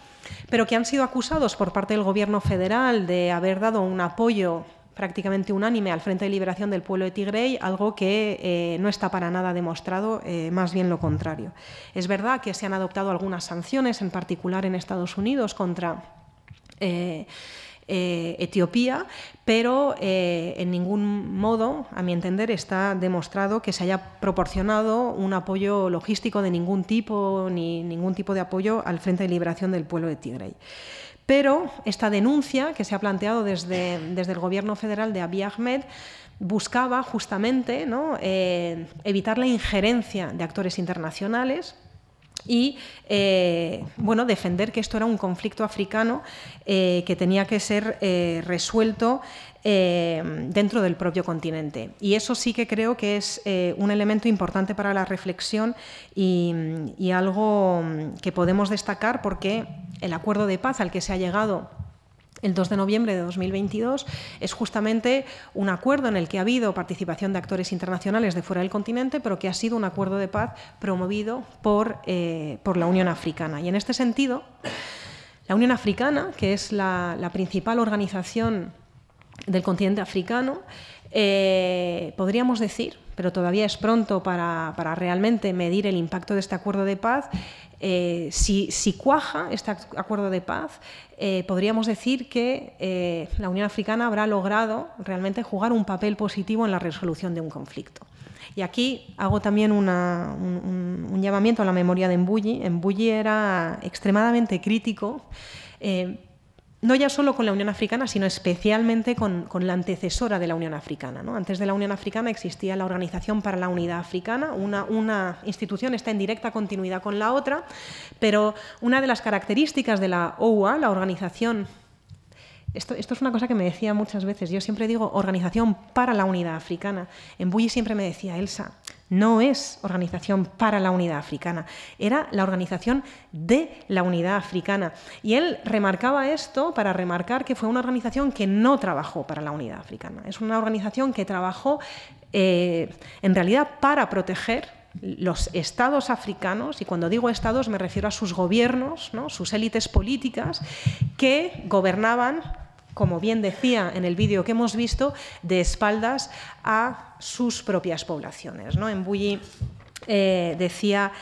F: pero que han sido acusados por parte del Gobierno federal de haber dado un apoyo prácticamente unánime al Frente de Liberación del Pueblo de Tigray, algo que no está para nada demostrado, más bien lo contrario. Es verdad que se han adoptado algunas sanciones, en particular en Estados Unidos, contra Etiopía, pero en ningún modo, a mi entender, está demostrado que se haya proporcionado un apoyo logístico de ningún tipo, ni ningún tipo de apoyo al Frente de Liberación del Pueblo de Tigray. Pero esta denuncia que se ha planteado desde el Gobierno federal de Abiy Ahmed buscaba justamente, ¿no?, evitar la injerencia de actores internacionales y defender que esto era un conflicto africano que tenía que ser resuelto dentro del propio continente. Y eso sí que creo que es un elemento importante para la reflexión y algo que podemos destacar, porque el acuerdo de paz al que se ha llegado el 2 de noviembre de 2022 es justamente un acuerdo en el que ha habido participación de actores internacionales de fuera del continente, pero que ha sido un acuerdo de paz promovido por la Unión Africana. Y en este sentido, la Unión Africana, que es la principal organización del continente africano, podríamos decir, pero todavía es pronto para realmente medir el impacto de este acuerdo de paz, si cuaja este acuerdo de paz, podríamos decir que la Unión Africana habrá logrado realmente jugar un papel positivo en la resolución de un conflicto. Y aquí hago también un llamamiento a la memoria de Mbuyi. Mbuyi era extremadamente crítico, no ya solo con la Unión Africana, sino especialmente con la antecesora de la Unión Africana, ¿no? Antes de la Unión Africana existía la Organización para la Unidad Africana, una institución está en directa continuidad con la otra, pero una de las características de la OUA, la organización... Esto es una cosa que me decía muchas veces. Yo siempre digo Organización para la Unidad Africana. Mbuyi siempre me decía, Elsa, no es Organización para la Unidad Africana, era la Organización de la Unidad Africana. Y él remarcaba esto para remarcar que fue una organización que no trabajó para la Unidad Africana. Es una organización que trabajó en realidad para proteger los estados africanos, y cuando digo estados me refiero a sus gobiernos, ¿no?, sus élites políticas que gobernaban, como bien decía en el vídeo que hemos visto, de espaldas a sus propias poblaciones, ¿no? Mbuyi decía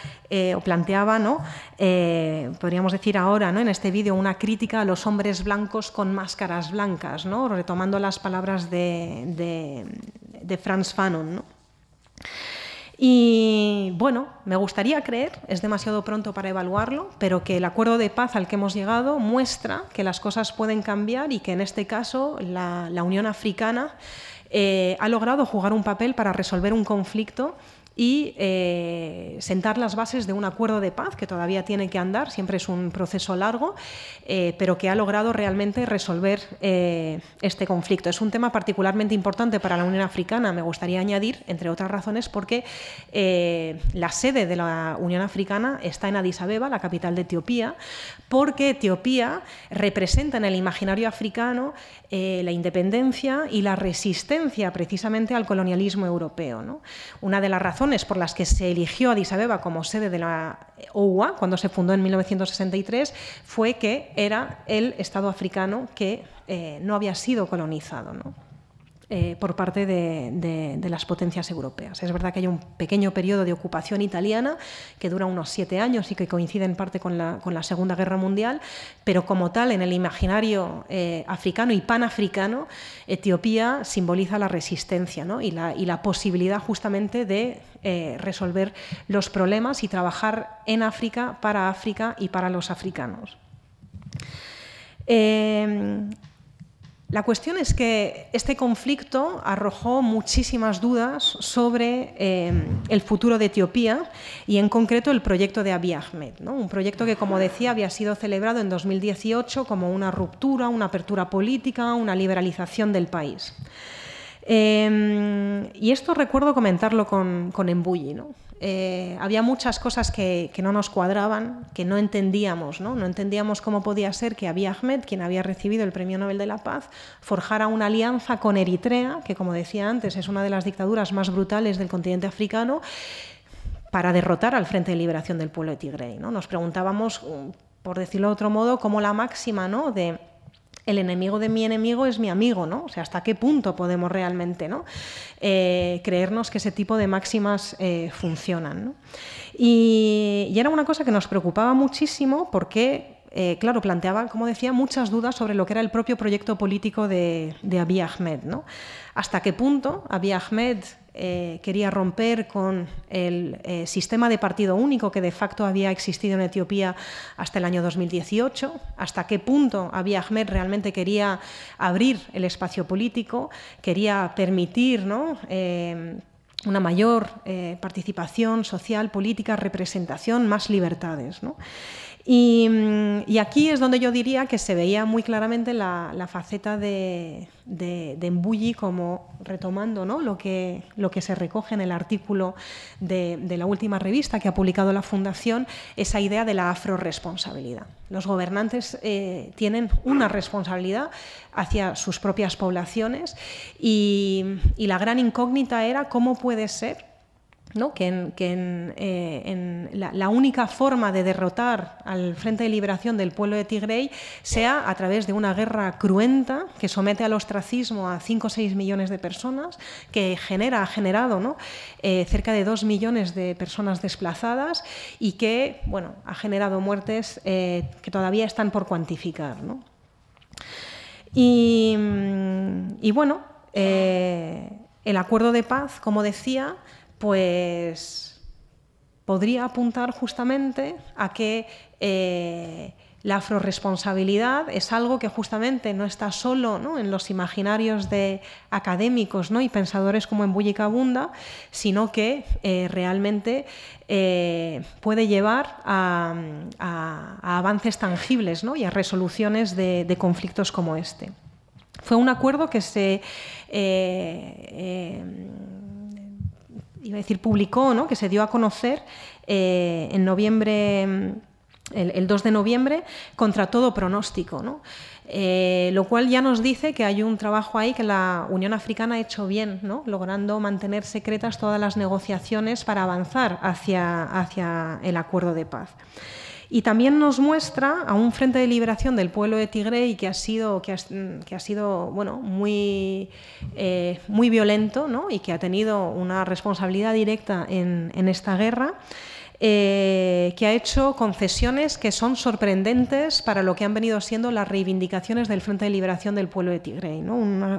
F: o planteaba, ¿no?, podríamos decir ahora, ¿no?, en este vídeo, una crítica a los hombres blancos con máscaras blancas, ¿no?, retomando las palabras de Frantz Fanon, ¿no? Y bueno, me gustaría creer, es demasiado pronto para evaluarlo, pero que el acuerdo de paz al que hemos llegado muestra que las cosas pueden cambiar y que en este caso la Unión Africana ha logrado jugar un papel para resolver un conflicto y sentar las bases de un acuerdo de paz que todavía tiene que andar, siempre es un proceso largo, pero que ha logrado realmente resolver este conflicto. Es un tema particularmente importante para la Unión Africana, me gustaría añadir, entre otras razones, porque la sede de la Unión Africana está en Addis Abeba, la capital de Etiopía, porque Etiopía representa en el imaginario africano la independencia y la resistencia precisamente al colonialismo europeo, ¿no? Una de las razones por las que se eligió Addis Abeba como sede de la OUA cuando se fundó en 1963 fue que era el Estado africano que no había sido colonizado, ¿no? por parte de las potencias europeas. Es verdad que hay un pequeño periodo de ocupación italiana que dura unos 7 años y que coincide en parte con la Segunda Guerra Mundial, pero como tal, en el imaginario africano y panafricano, Etiopía simboliza la resistencia, ¿no? y la posibilidad justamente de resolver los problemas y trabajar en África y para los africanos. La cuestión es que este conflicto arrojó muchísimas dudas sobre el futuro de Etiopía y en concreto el proyecto de Abiy Ahmed, ¿no? Un proyecto que, como decía, había sido celebrado en 2018 como una ruptura, una apertura política, una liberalización del país. Y esto recuerdo comentarlo con Mbuyi, ¿no? Había muchas cosas que no nos cuadraban, que no entendíamos, ¿no? No entendíamos cómo podía ser que Abiy Ahmed, quien había recibido el Premio Nobel de la Paz, forjara una alianza con Eritrea, que, como decía antes, es una de las dictaduras más brutales del continente africano, para derrotar al Frente de Liberación del Pueblo de Tigray, ¿no? Nos preguntábamos, por decirlo de otro modo, cómo la máxima, ¿no?, de el enemigo de mi enemigo es mi amigo, ¿no? O sea, ¿hasta qué punto podemos realmente, ¿no?, creernos que ese tipo de máximas funcionan, ¿no? Y era una cosa que nos preocupaba muchísimo porque, claro, planteaba, como decía, muchas dudas sobre lo que era el propio proyecto político de Abiy Ahmed, ¿no? ¿Hasta qué punto Abiy Ahmed quería romper con el sistema de partido único que de facto había existido en Etiopía hasta el año 2018, hasta qué punto Abiy Ahmed realmente quería abrir el espacio político, quería permitir, ¿no?, una mayor participación social, política, representación, más libertades, ¿no? Y aquí es donde yo diría que se veía muy claramente la faceta de Mbuyi, como retomando, ¿no?, lo que se recoge en el artículo de la última revista que ha publicado la Fundación, esa idea de la afrorresponsabilidad. Los gobernantes tienen una responsabilidad hacia sus propias poblaciones y la gran incógnita era cómo puede ser, ¿no?, que la única forma de derrotar al Frente de Liberación del Pueblo de Tigray sea a través de una guerra cruenta que somete al ostracismo a 5 o 6 millones de personas, que ha generado, ¿no?, cerca de 2 millones de personas desplazadas y que, bueno, ha generado muertes que todavía están por cuantificar, ¿no? Y bueno, el acuerdo de paz, como decía, pues podría apuntar justamente a que la afrorresponsabilidad es algo que justamente no está solo, ¿no?, en los imaginarios de académicos, ¿no?, y pensadores como Mbuyi Kabunda, sino que realmente puede llevar a avances tangibles, ¿no?, y a resoluciones de conflictos como este. Fue un acuerdo que se publicó, ¿no?, que se dio a conocer en noviembre, el 2 de noviembre, contra todo pronóstico, ¿no? Lo cual ya nos dice que hay un trabajo ahí que la Unión Africana ha hecho bien, ¿no?, logrando mantener secretas todas las negociaciones para avanzar hacia el acuerdo de paz. Y también nos muestra a un Frente de Liberación del Pueblo de Tigray que ha sido bueno, muy violento, ¿no?, y que ha tenido una responsabilidad directa en esta guerra, que ha hecho concesiones que son sorprendentes para lo que han venido siendo las reivindicaciones del Frente de Liberación del Pueblo de Tigray, ¿no?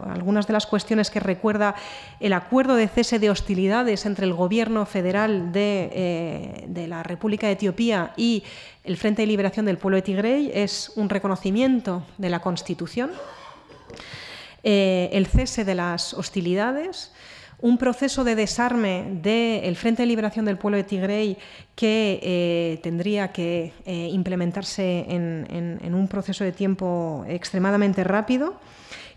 F: Algunas de las cuestiones que recuerda el acuerdo de cese de hostilidades entre el Gobierno federal de la República de Etiopía y el Frente de Liberación del Pueblo de Tigray es un reconocimiento de la Constitución, el cese de las hostilidades, un proceso de desarme del Frente de Liberación del Pueblo de Tigray que tendría que implementarse en un proceso de tiempo extremadamente rápido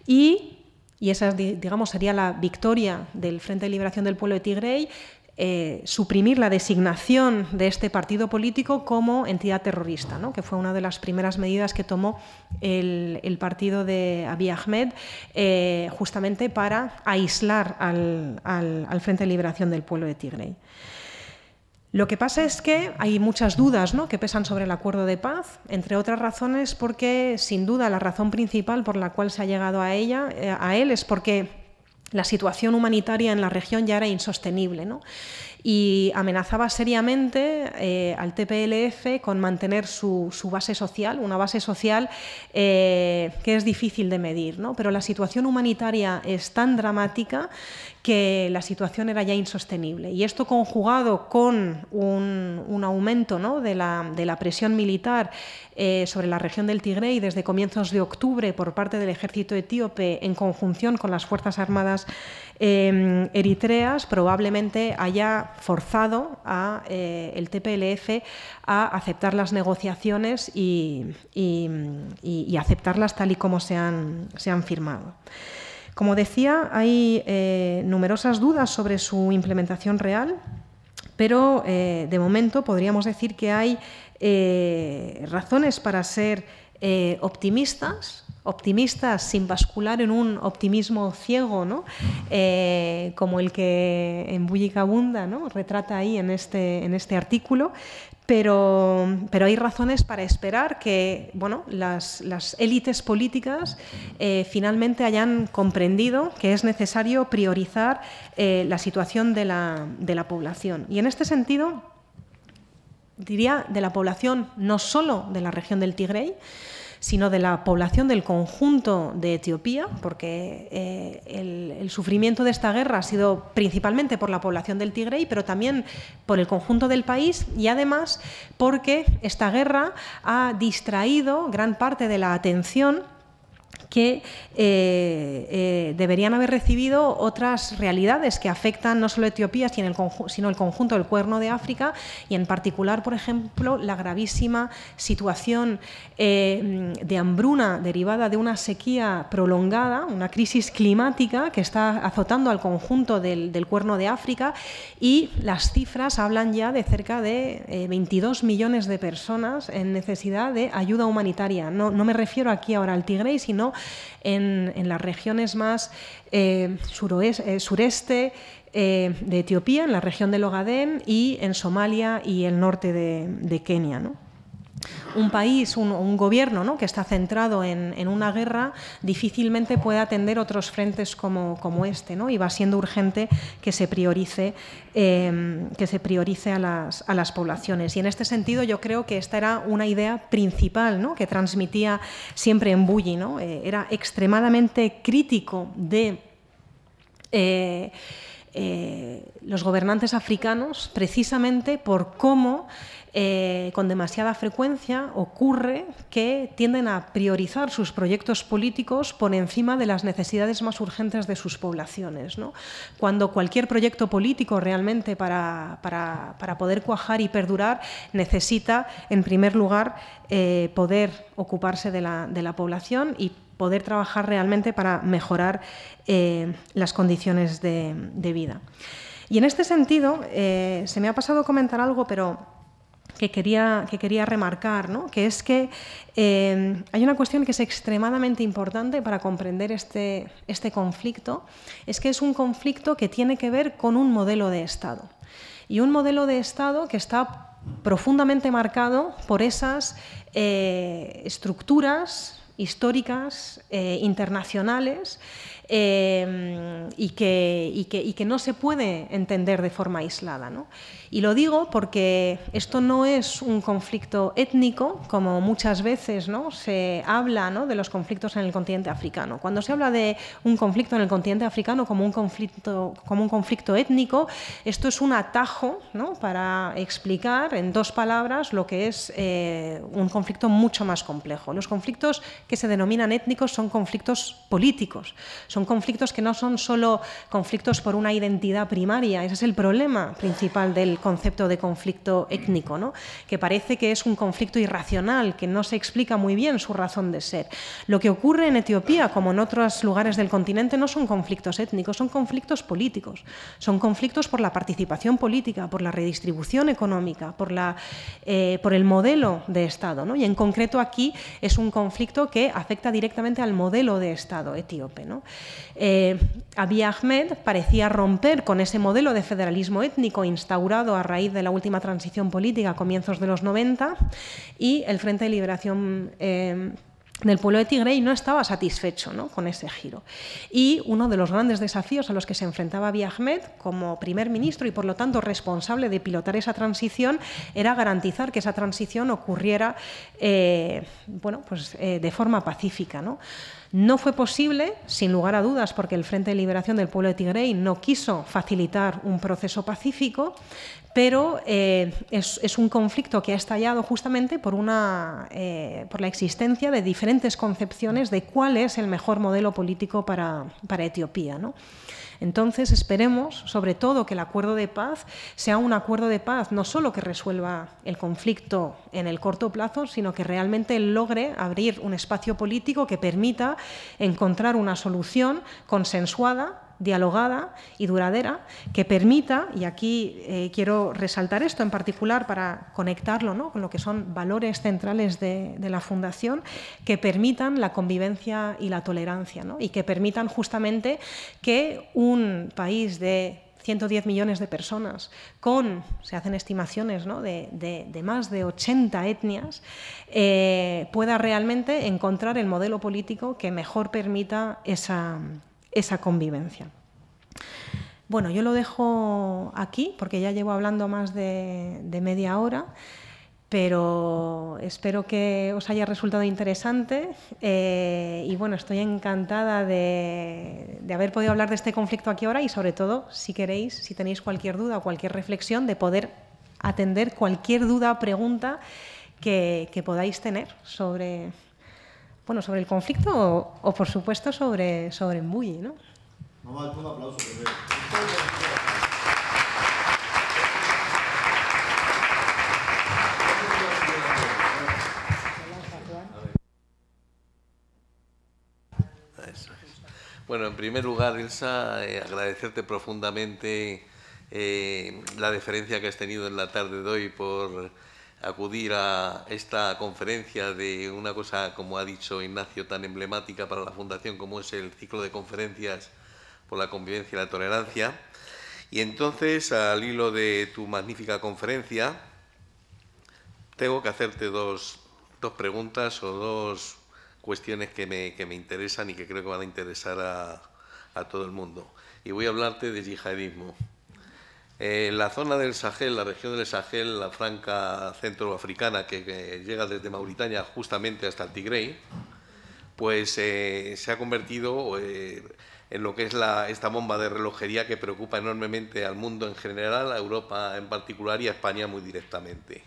F: y esa, digamos, sería la victoria del Frente de Liberación del Pueblo de Tigray, suprimir la designación de este partido político como entidad terrorista, ¿no?, que fue una de las primeras medidas que tomó el partido de Abiy Ahmed justamente para aislar al Frente de Liberación del Pueblo de Tigray. Lo que pasa es que hay muchas dudas, ¿no?, que pesan sobre el acuerdo de paz, entre otras razones porque, sin duda, la razón principal por la cual se ha llegado a él es porque la situación humanitaria en la región ya era insostenible, ¿no? Y amenazaba seriamente al TPLF con mantener su base social, una base social que es difícil de medir, ¿no? Pero la situación humanitaria es tan dramática que la situación era ya insostenible. Y esto conjugado con un aumento, ¿no?, de la presión militar sobre la región del Tigray desde comienzos de octubre por parte del ejército etíope en conjunción con las Fuerzas Armadas eritreas, probablemente haya forzado a el TPLF a aceptar las negociaciones y aceptarlas tal y como se han firmado. Como decía, hay numerosas dudas sobre su implementación real, pero de momento podríamos decir que hay razones para ser optimistas sin bascular en un optimismo ciego, ¿no? Como el que Mbuyi Kabunda, ¿no?, retrata ahí en este artículo, pero hay razones para esperar que, bueno, las élites políticas finalmente hayan comprendido que es necesario priorizar la situación de la población. Y en este sentido, diría de la población no solo de la región del Tigray, sino de la población del conjunto de Etiopía, porque el sufrimiento de esta guerra ha sido principalmente por la población del Tigray, pero también por el conjunto del país, y además porque esta guerra ha distraído gran parte de la atención que deberían haber recibido otras realidades que afectan no solo a Etiopía, sino el conjunto del Cuerno de África, y en particular, por ejemplo, la gravísima situación de hambruna derivada de una sequía prolongada, una crisis climática que está azotando al conjunto del Cuerno de África, y las cifras hablan ya de cerca de 22 millones de personas en necesidad de ayuda humanitaria. No me refiero aquí ahora al Tigray, sino en las regiones más sureste de Etiopía, en la región del Ogadén, y en Somalia y el norte de Kenia, ¿no? Un país, un gobierno, ¿no?, que está centrado en una guerra difícilmente puede atender otros frentes como este, ¿no? Y va siendo urgente que se priorice a las poblaciones. Y en este sentido yo creo que esta era una idea principal, ¿no?, que transmitía siempre Mbuyi, ¿no? Era extremadamente crítico de los gobernantes africanos, precisamente por cómo con demasiada frecuencia ocurre que tienden a priorizar sus proyectos políticos por encima de las necesidades más urgentes de sus poblaciones, ¿no? Cuando cualquier proyecto político realmente para poder cuajar y perdurar necesita, en primer lugar, poder ocuparse de la población y poder trabajar realmente para mejorar las condiciones de vida. Y en este sentido, se me ha pasado comentar algo, pero que quería remarcar, ¿no?, que es que hay una cuestión que es extremadamente importante para comprender este conflicto, es que es un conflicto que tiene que ver con un modelo de Estado. Y un modelo de Estado que está profundamente marcado por esas estructuras históricas, internacionales, y que no se puede entender de forma aislada, ¿no? Y lo digo porque esto no es un conflicto étnico, como muchas veces, ¿no?, se habla, ¿no?, de los conflictos en el continente africano. Cuando se habla de un conflicto en el continente africano como un conflicto étnico, esto es un atajo, ¿no?, para explicar en dos palabras lo que es un conflicto mucho más complejo. Los conflictos que se denominan étnicos son conflictos políticos, son conflictos que no son solo conflictos por una identidad primaria. Ese es el problema principal del concepto de conflicto étnico, ¿no?, que parece que es un conflicto irracional, que no se explica muy bien su razón de ser. Lo que ocurre en Etiopía, como en otros lugares del continente, no son conflictos étnicos, son conflictos políticos. Son conflictos por la participación política, por la redistribución económica, por el modelo de Estado, ¿no? Y en concreto aquí es un conflicto que afecta directamente al modelo de Estado etíope, ¿no? Abiy Ahmed parecía romper con ese modelo de federalismo étnico instaurado a raíz de la última transición política a comienzos de los 90, y el Frente de Liberación del pueblo de Tigray no estaba satisfecho, ¿no?, con ese giro. Y uno de los grandes desafíos a los que se enfrentaba Abiy Ahmed como primer ministro y, por lo tanto, responsable de pilotar esa transición era garantizar que esa transición ocurriera de forma pacífica, ¿no? No fue posible, sin lugar a dudas, porque el Frente de Liberación del Pueblo de Tigray no quiso facilitar un proceso pacífico, pero es un conflicto que ha estallado justamente por la existencia de diferentes concepciones de cuál es el mejor modelo político para Etiopía, ¿no? Entonces, esperemos, sobre todo, que el acuerdo de paz sea un acuerdo de paz no solo que resuelva el conflicto en el corto plazo, sino que realmente logre abrir un espacio político que permita encontrar una solución consensuada, dialogada y duradera, que permita, y aquí quiero resaltar esto en particular para conectarlo, ¿no?, con lo que son valores centrales de la Fundación, que permitan la convivencia y la tolerancia, ¿no?, y que permitan justamente que un país de 110 millones de personas, se hacen estimaciones, ¿no?, de más de 80 etnias, pueda realmente encontrar el modelo político que mejor permita esa convivencia. Bueno, yo lo dejo aquí porque ya llevo hablando más de media hora, pero espero que os haya resultado interesante y bueno, estoy encantada de haber podido hablar de este conflicto aquí ahora y, sobre todo, si queréis, si tenéis cualquier duda o cualquier reflexión, de poder atender cualquier duda o pregunta que podáis tener sobre el conflicto o por supuesto, sobre Mbuyi, ¿no?
A: Vamos a dar un aplauso.
G: Bueno, en primer lugar, Elsa, agradecerte profundamente la deferencia que has tenido en la tarde de hoy por acudir a esta conferencia de una cosa, como ha dicho Ignacio, tan emblemática para la Fundación como es el ciclo de conferencias por la convivencia y la tolerancia. Y entonces, al hilo de tu magnífica conferencia, tengo que hacerte dos preguntas o dos cuestiones que me interesan y que creo que van a interesar a todo el mundo. Y voy a hablarte de yihadismo. La zona del Sahel, la región del Sahel, la franca centroafricana que llega desde Mauritania justamente hasta el Tigray, pues se ha convertido en lo que es esta bomba de relojería que preocupa enormemente al mundo en general, a Europa en particular y a España muy directamente.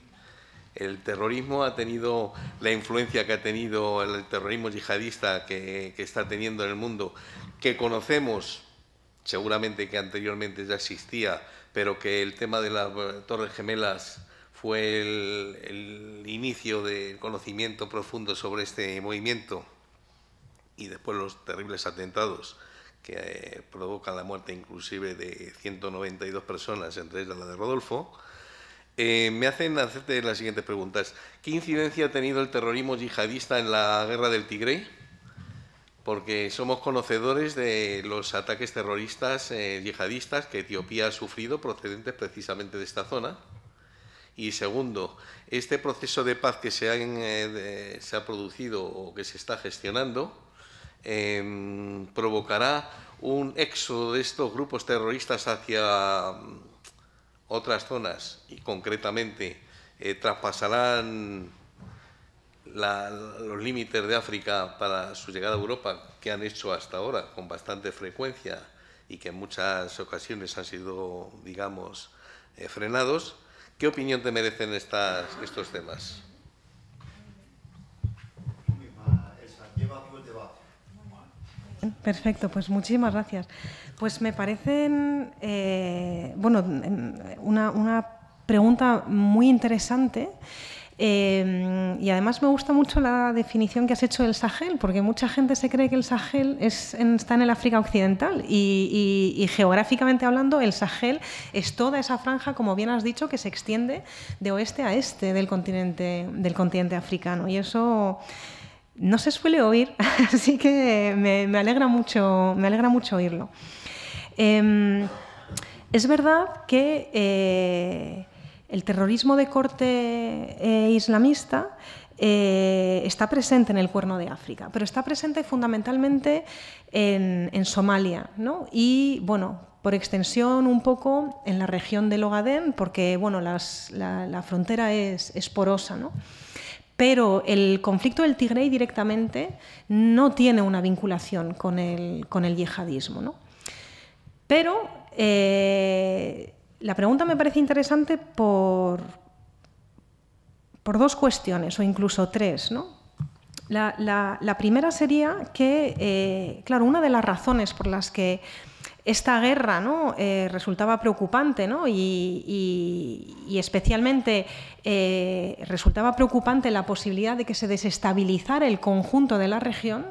G: El terrorismo ha tenido la influencia que ha tenido el terrorismo yihadista que está teniendo en el mundo, que conocemos, seguramente que anteriormente ya existía, pero que el tema de las Torres Gemelas fue el inicio del conocimiento profundo sobre este movimiento, y después los terribles atentados que provocan la muerte inclusive de 192 personas, entre ellas la de Rodolfo. Me hacen hacerte las siguientes preguntas. ¿Qué incidencia ha tenido el terrorismo yihadista en la guerra del Tigray? Porque somos conocedores de los ataques terroristas yihadistas que Etiopía ha sufrido procedentes precisamente de esta zona. Y segundo, este proceso de paz que se ha producido o que se está gestionando provocará un éxodo de estos grupos terroristas hacia otras zonas y concretamente traspasarán los límites de África para su llegada a Europa, que han hecho hasta ahora con bastante frecuencia y que en muchas ocasiones han sido, digamos, frenados. ¿Qué opinión te merecen estos temas?
F: Perfecto, pues muchísimas gracias. Pues me parecen, una pregunta muy interesante. Y además me gusta mucho la definición que has hecho del Sahel, porque mucha gente se cree que el Sahel está en el África Occidental y geográficamente hablando el Sahel es toda esa franja, como bien has dicho, que se extiende de oeste a este del continente africano, y eso no se suele oír, así que me alegra mucho oírlo. Es verdad que el terrorismo de corte islamista está presente en el Cuerno de África, pero está presente fundamentalmente en Somalia, ¿no? Y, bueno, por extensión un poco en la región del Ogadén, porque, bueno, la frontera es porosa, ¿no? Pero el conflicto del Tigray directamente no tiene una vinculación con el yihadismo, ¿no? Pero la pregunta me parece interesante por dos cuestiones, o incluso tres, ¿no? La primera sería que, claro, una de las razones por las que esta guerra, ¿no?, resultaba preocupante, ¿no?, y especialmente resultaba preocupante la posibilidad de que se desestabilizara el conjunto de la región,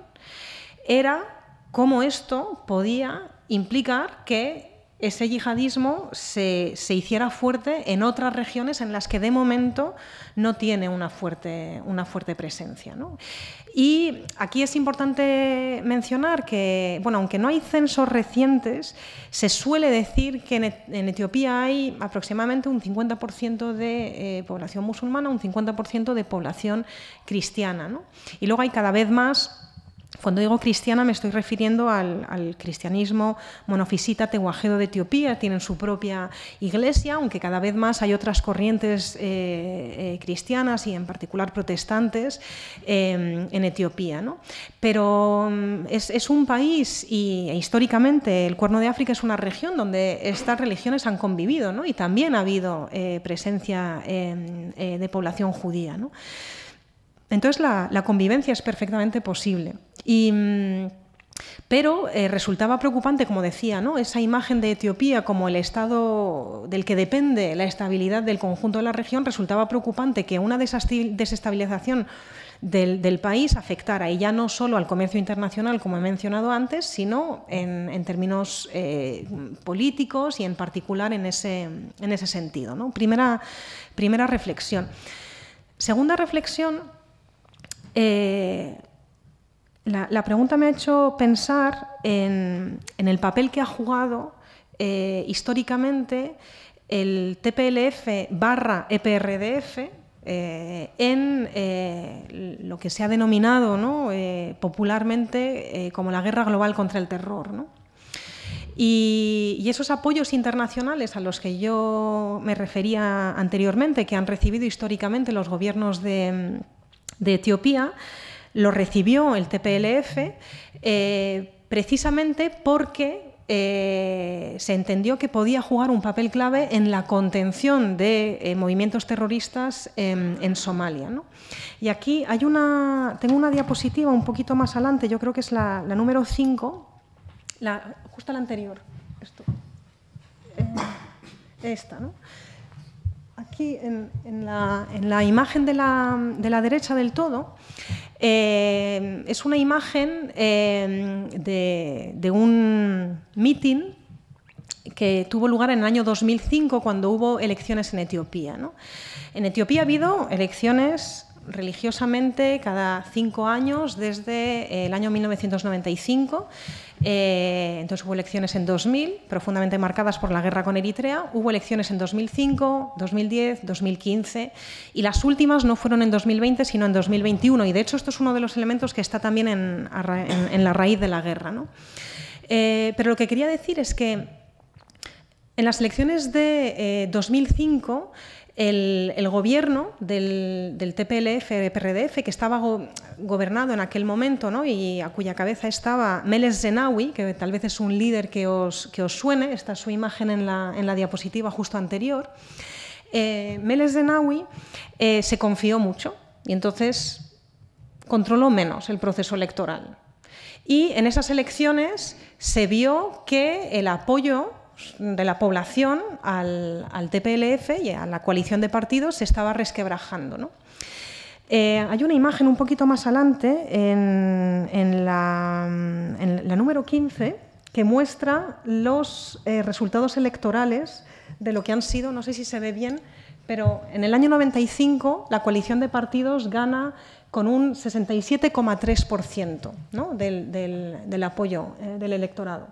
F: era cómo esto podía implicar que ese yihadismo se hiciera fuerte en otras regiones en las que de momento no tiene una fuerte presencia, ¿no? Y aquí es importante mencionar que, bueno, aunque no hay censos recientes, se suele decir que en Etiopía hay aproximadamente un 50% de población musulmana, un 50% de población cristiana, ¿no? Y luego hay cada vez más. Cuando digo cristiana me estoy refiriendo al cristianismo monofisita tehuajedo de Etiopía, tienen su propia iglesia, aunque cada vez más hay otras corrientes cristianas y en particular protestantes en Etiopía, ¿no? Pero es un país y históricamente el Cuerno de África es una región donde estas religiones han convivido, ¿no? Y también ha habido presencia de población judía, ¿no? Entonces la convivencia es perfectamente posible. Pero resultaba preocupante, como decía, ¿no?, esa imagen de Etiopía como el estado del que depende la estabilidad del conjunto de la región. Resultaba preocupante que una desestabilización del país afectara, y ya no solo al comercio internacional, como he mencionado antes, sino en términos políticos y en particular en ese sentido, ¿no? Primera reflexión. Segunda reflexión. La pregunta me ha hecho pensar en el papel que ha jugado históricamente el TPLF/EPRDF en lo que se ha denominado, ¿no?, popularmente como la guerra global contra el terror, ¿no? Y esos apoyos internacionales a los que yo me refería anteriormente, que han recibido históricamente los gobiernos de Etiopía, lo recibió el TPLF precisamente porque se entendió que podía jugar un papel clave en la contención de movimientos terroristas en Somalia, ¿no? Y aquí tengo una diapositiva un poquito más adelante, yo creo que es la número 5, justo la anterior, esta, ¿no? Aquí en la imagen de la derecha del todo es una imagen de un mitin que tuvo lugar en el año 2005 cuando hubo elecciones en Etiopía, ¿no? En Etiopía ha habido elecciones religiosamente cada 5 años desde el año 1995. Entonces hubo elecciones en 2000, profundamente marcadas por la guerra con Eritrea. Hubo elecciones en 2005, 2010, 2015 y las últimas no fueron en 2020 sino en 2021. Y de hecho esto es uno de los elementos que está también en la raíz de la guerra, ¿no? Pero lo que quería decir es que en las elecciones de 2005 el gobierno del TPLF-PRDF, que estaba gobernado en aquel momento, ¿no?, y a cuya cabeza estaba Meles Zenawi, que tal vez es un líder que os suene, esta es su imagen en la diapositiva justo anterior. Meles Zenawi se confió mucho y entonces controló menos el proceso electoral. Y en esas elecciones se vio que el apoyo de la población al TPLF y a la coalición de partidos se estaba resquebrajando, ¿no? Hay una imagen un poquito más adelante, en la número 15, que muestra los resultados electorales de lo que han sido, no sé si se ve bien, pero en el año 95 la coalición de partidos gana con un 67,3%, ¿no?, del apoyo del electorado.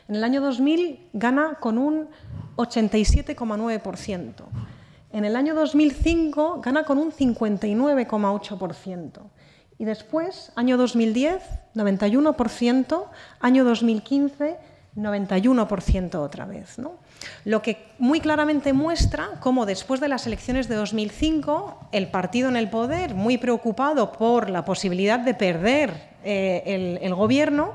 F: En el año 2000 gana con un 87,9%. En el año 2005 gana con un 59,8%. Y después, año 2010, 91%, año 2015, 91% otra vez, ¿no? Lo que muy claramente muestra cómo después de las elecciones de 2005, el partido en el poder, muy preocupado por la posibilidad de perder el gobierno,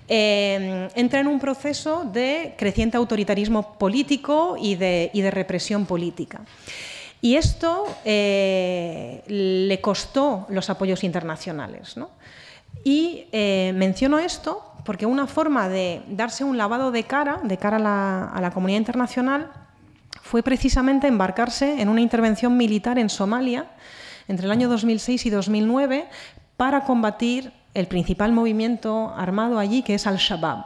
F: entra en un proceso de creciente autoritarismo político y de represión política. Y esto le costó los apoyos internacionales, ¿no? Y menciono esto porque una forma de darse un lavado de cara a la comunidad internacional fue precisamente embarcarse en una intervención militar en Somalia entre el año 2006 y 2009 para combatir el principal movimiento armado allí, que es Al-Shabaab,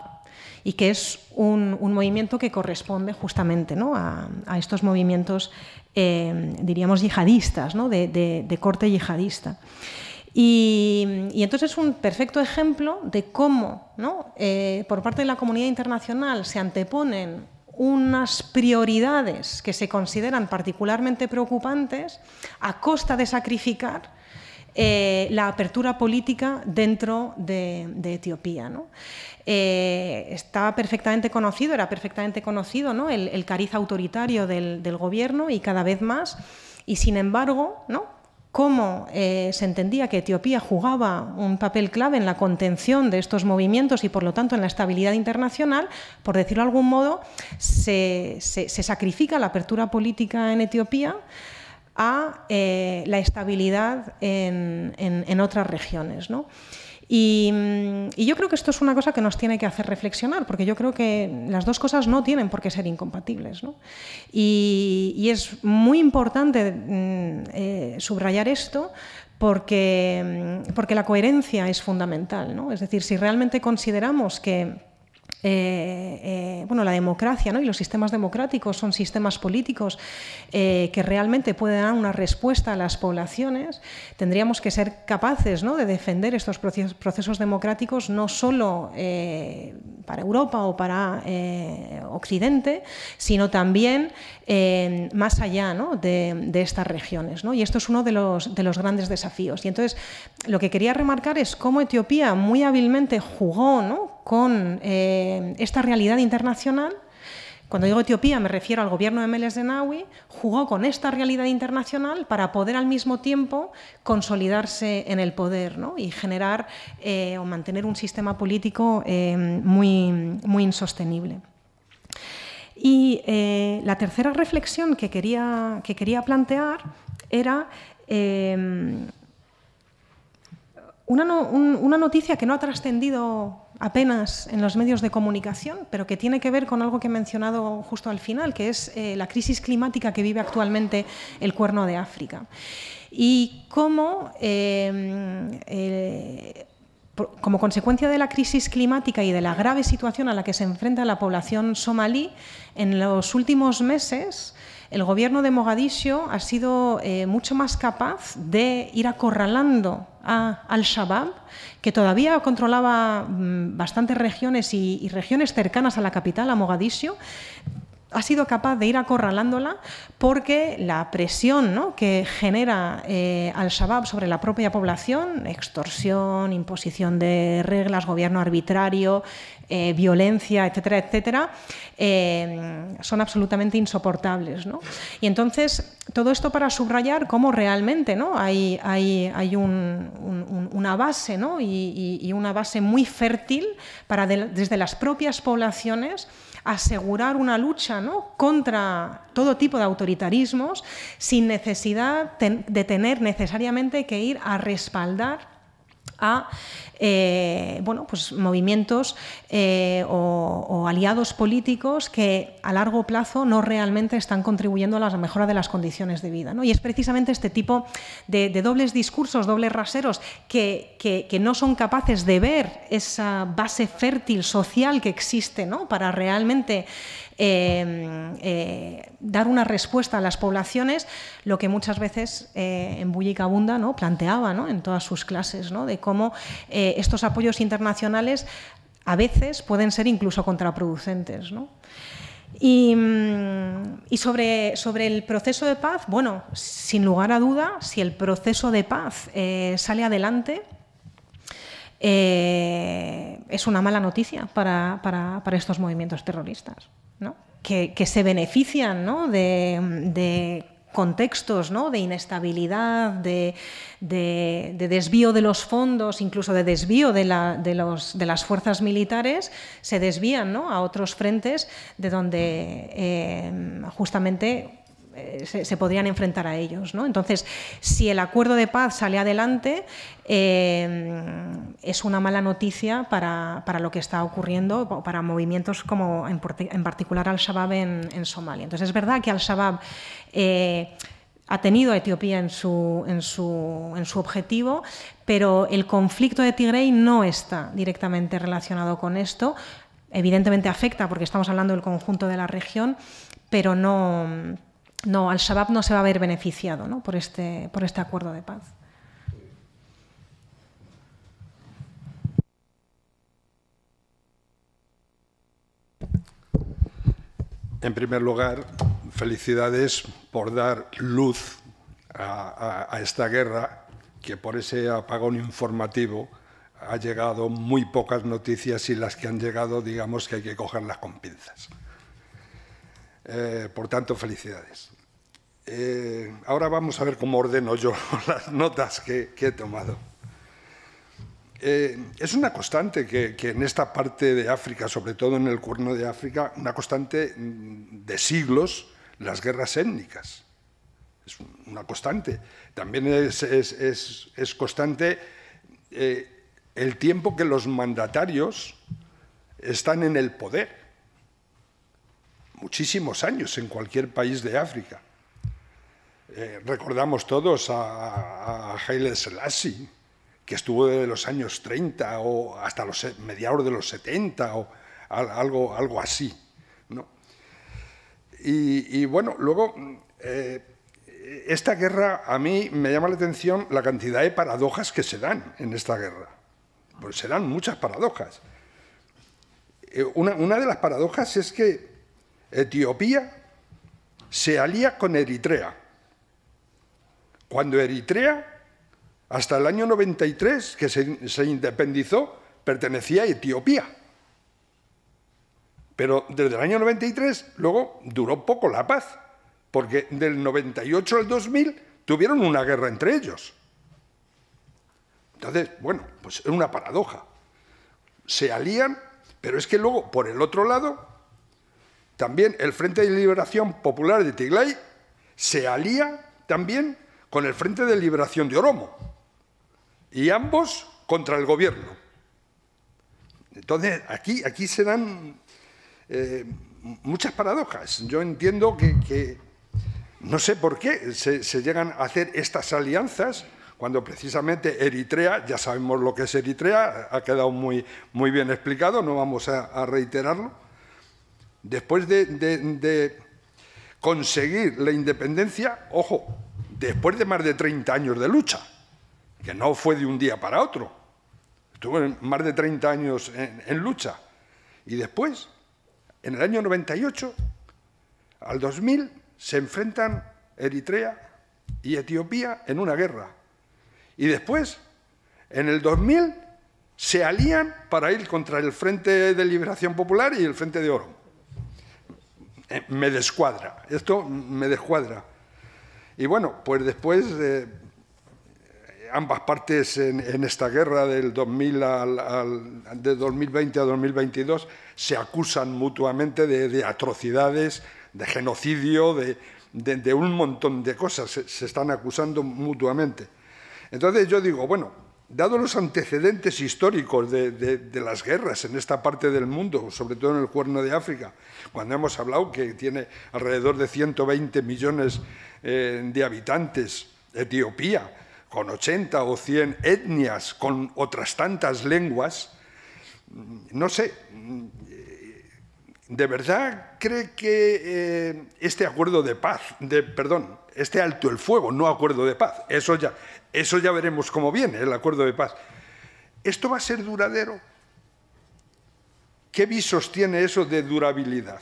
F: y que es un movimiento que corresponde justamente, ¿no?, a estos movimientos, diríamos, yihadistas, ¿no?, de corte yihadista. Y entonces es un perfecto ejemplo de cómo, ¿no?, por parte de la comunidad internacional se anteponen unas prioridades que se consideran particularmente preocupantes a costa de sacrificar la apertura política dentro de Etiopía, ¿no? Era perfectamente conocido, ¿no?, el cariz autoritario del gobierno, y cada vez más, y sin embargo, ¿no?, cómo se entendía que Etiopía jugaba un papel clave en la contención de estos movimientos y, por lo tanto, en la estabilidad internacional, por decirlo de algún modo, se sacrifica la apertura política en Etiopía a la estabilidad en otras regiones, ¿no? Y yo creo que esto es una cosa que nos tiene que hacer reflexionar, porque yo creo que las dos cosas no tienen por qué ser incompatibles, ¿no? Y es muy importante subrayar esto porque la coherencia es fundamental, ¿no? Es decir, si realmente consideramos que la democracia, ¿no?, y los sistemas democráticos son sistemas políticos que realmente pueden dar una respuesta a las poblaciones, tendríamos que ser capaces, ¿no?, de defender estos procesos democráticos no solo para Europa o para Occidente, sino también más allá, ¿no?, de estas regiones, ¿no? Y esto es uno de los grandes desafíos. Y entonces lo que quería remarcar es cómo Etiopía muy hábilmente jugó, ¿no?, con esta realidad internacional. Cuando digo Etiopía me refiero al gobierno de Meles Zenawi, jugó con esta realidad internacional para poder al mismo tiempo consolidarse en el poder, ¿no?, y generar o mantener un sistema político muy insostenible. Y la tercera reflexión que quería plantear era una noticia que no ha trascendido apenas en los medios de comunicación, pero que tiene que ver con algo que he mencionado justo al final, que es la crisis climática que vive actualmente el Cuerno de África. Y cómo, como consecuencia de la crisis climática y de la grave situación a la que se enfrenta la población somalí, en los últimos meses el gobierno de Mogadiscio ha sido mucho más capaz de ir acorralando a Al-Shabaab, que todavía controlaba bastantes regiones y regiones cercanas a la capital, a Mogadiscio. Ha sido capaz de ir acorralándola porque la presión, ¿no?, que genera Al-Shabaab sobre la propia población, extorsión, imposición de reglas, gobierno arbitrario, violencia, etcétera, etcétera, son absolutamente insoportables, ¿no? Y entonces, todo esto para subrayar cómo realmente, ¿no?, hay una base, ¿no?, y una base muy fértil para desde las propias poblaciones asegurar una lucha, ¿no?, contra todo tipo de autoritarismos sin necesidad de tener necesariamente que ir a respaldar a movimientos o aliados políticos que a largo plazo no realmente están contribuyendo a la mejora de las condiciones de vida, ¿no? Y es precisamente este tipo de dobles discursos, dobles raseros, que no son capaces de ver esa base fértil social que existe, ¿no?, para realmente dar una respuesta a las poblaciones, lo que muchas veces en Bullicabunda, ¿no?, planteaba, ¿no?, en todas sus clases, ¿no?, de cómo estos apoyos internacionales a veces pueden ser incluso contraproducentes, ¿no? Y sobre el proceso de paz, bueno, sin lugar a duda, si el proceso de paz sale adelante, es una mala noticia para estos movimientos terroristas, ¿no? Que se benefician, ¿no?, de contextos, ¿no?, de inestabilidad, de desvío de los fondos, incluso de desvío de las fuerzas militares, se desvían, ¿no?, a otros frentes de donde justamente se podrían enfrentar a ellos, ¿no? Entonces, si el acuerdo de paz sale adelante, es una mala noticia para lo que está ocurriendo, para movimientos como en particular Al-Shabaab en Somalia. Entonces, es verdad que Al-Shabaab ha tenido a Etiopía en su objetivo, pero el conflicto de Tigray no está directamente relacionado con esto. Evidentemente afecta porque estamos hablando del conjunto de la región, pero no, Al-Shabaab no se va a ver beneficiado, ¿no?, por este acuerdo de paz.
H: En primer lugar, felicidades por dar luz a esta guerra, que por ese apagón informativo ha llegado muy pocas noticias y las que han llegado, digamos que hay que cogerlas con pinzas. Por tanto, felicidades. Ahora vamos a ver cómo ordeno yo las notas que he tomado. Es una constante que en esta parte de África, sobre todo en el Cuerno de África, una constante de siglos, las guerras étnicas. Es una constante. También es constante el tiempo que los mandatarios están en el poder. Muchísimos años en cualquier país de África. Recordamos todos a Haile Selassie, que estuvo desde los años 30 o hasta los mediados de los 70 o algo así, ¿no? Y bueno, luego, esta guerra, a mí me llama la atención la cantidad de paradojas que se dan en esta guerra. Pues se dan muchas paradojas. Una de las paradojas es que Etiopía se alía con Eritrea, cuando Eritrea, hasta el año 93, que se independizó, pertenecía a Etiopía. Pero desde el año 93, luego duró poco la paz, porque del 98 al 2000 tuvieron una guerra entre ellos. Entonces, bueno, pues es una paradoja. Se alían, pero es que luego, por el otro lado, también el Frente de Liberación Popular de Tigray se alía también con el Frente de Liberación de Oromo, y ambos contra el gobierno. Entonces, aquí se dan muchas paradojas. Yo entiendo que no sé por qué se llegan a hacer estas alianzas, cuando precisamente Eritrea, ya sabemos lo que es Eritrea, ha quedado muy bien explicado, no vamos a reiterarlo. Después de conseguir la independencia, ojo, después de más de 30 años de lucha, que no fue de un día para otro, estuvo más de 30 años en lucha. Y después, en el año 98 al 2000, se enfrentan Eritrea y Etiopía en una guerra. Y después, en el 2000, se alían para ir contra el Frente de Liberación Popular y el Frente de Oro. Me descuadra, esto me descuadra. Y bueno, pues después, ambas partes en esta guerra del 2020 a 2022 se acusan mutuamente de atrocidades, de genocidio, de un montón de cosas, se están acusando mutuamente. Entonces yo digo, bueno, dado los antecedentes históricos de las guerras en esta parte del mundo, sobre todo en el Cuerno de África, cuando hemos hablado que tiene alrededor de 120 millones de habitantes, Etiopía, con 80 o 100 etnias, con otras tantas lenguas, no sé, ¿de verdad cree que este acuerdo de paz, este alto el fuego, no acuerdo de paz, eso ya veremos cómo viene, el acuerdo de paz, ¿esto va a ser duradero? ¿Qué visos tiene eso de durabilidad?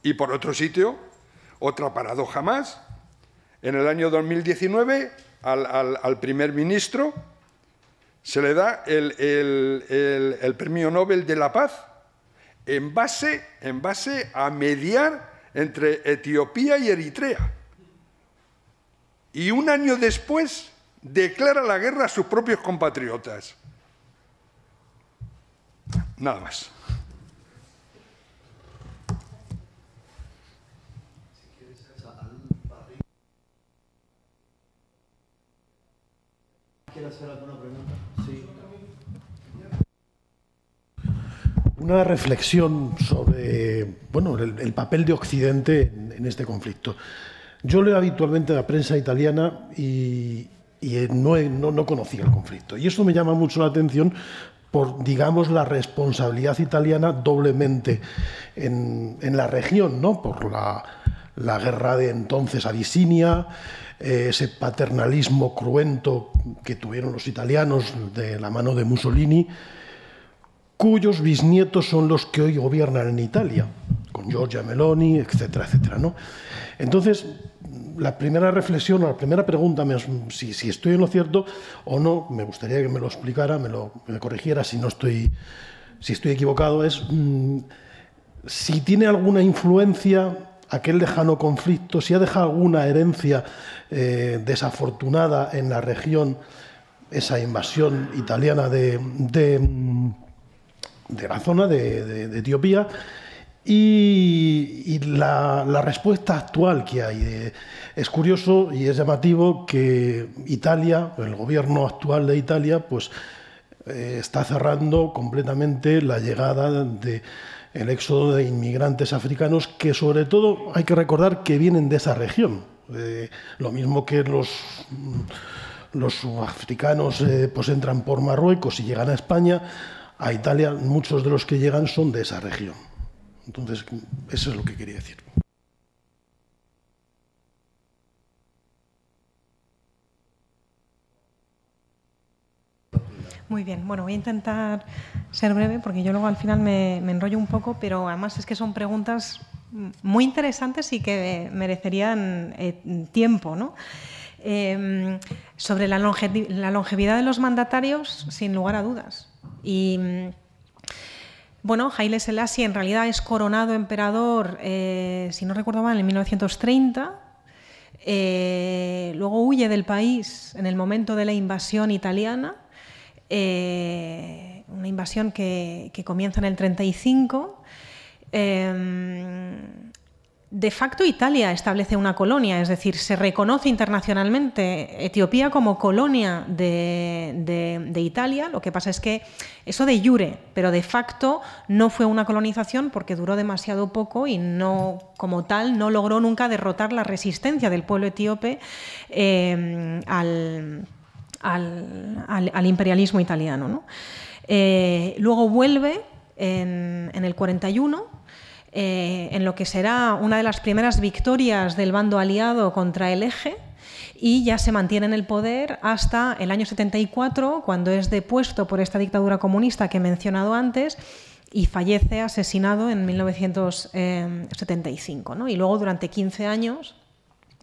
H: Y por otro sitio, otra paradoja más, en el año 2019 al primer ministro se le da el Premio Nobel de la Paz en base a mediar entre Etiopía y Eritrea. Y un año después declara la guerra a sus propios compatriotas. Nada más.
I: ¿Quiere hacer alguna pregunta? Sí. Una reflexión sobre el papel de Occidente en este conflicto. Yo leo habitualmente la prensa italiana y no conocía el conflicto. Y esto me llama mucho la atención por, digamos, la responsabilidad italiana doblemente en la región, ¿no? Por la guerra de entonces Abisinia, ese paternalismo cruento que tuvieron los italianos de la mano de Mussolini, cuyos bisnietos son los que hoy gobiernan en Italia, con Giorgia Meloni, etcétera, etcétera, ¿no? Entonces, la primera reflexión o la primera pregunta, si estoy en lo cierto o no, me gustaría que me lo explicara, me corrigiera si estoy equivocado, es si tiene alguna influencia aquel lejano conflicto, si ha dejado alguna herencia desafortunada en la región, esa invasión italiana de la zona de Etiopía, y la respuesta actual que hay. Es curioso y es llamativo que Italia, el gobierno actual de Italia, pues está cerrando completamente la llegada del éxodo de inmigrantes africanos, que sobre todo hay que recordar que vienen de esa región. Lo mismo que los africanos pues entran por Marruecos y llegan a España, a Italia muchos de los que llegan son de esa región. Entonces, eso es lo que quería decir.
F: Muy bien, bueno, voy a intentar ser breve porque yo luego al final me enrollo un poco, pero además es que son preguntas muy interesantes y que merecerían tiempo, ¿no? Sobre la longevidad de los mandatarios, sin lugar a dudas. Y bueno, Haile Selassie en realidad es coronado emperador, si no recuerdo mal, en 1930. Luego huye del país en el momento de la invasión italiana, una invasión que comienza en el 35. De facto, Italia establece una colonia, es decir, se reconoce internacionalmente Etiopía como colonia de Italia. Lo que pasa es que eso de jure, pero de facto no fue una colonización porque duró demasiado poco y no, como tal, no logró nunca derrotar la resistencia del pueblo etíope al imperialismo italiano, ¿no? Luego vuelve en el 41, en lo que será una de las primeras victorias del bando aliado contra el Eje, y ya se mantiene en el poder hasta el año 74, cuando es depuesto por esta dictadura comunista que he mencionado antes y fallece asesinado en 1975, ¿no? Y luego durante 15 años...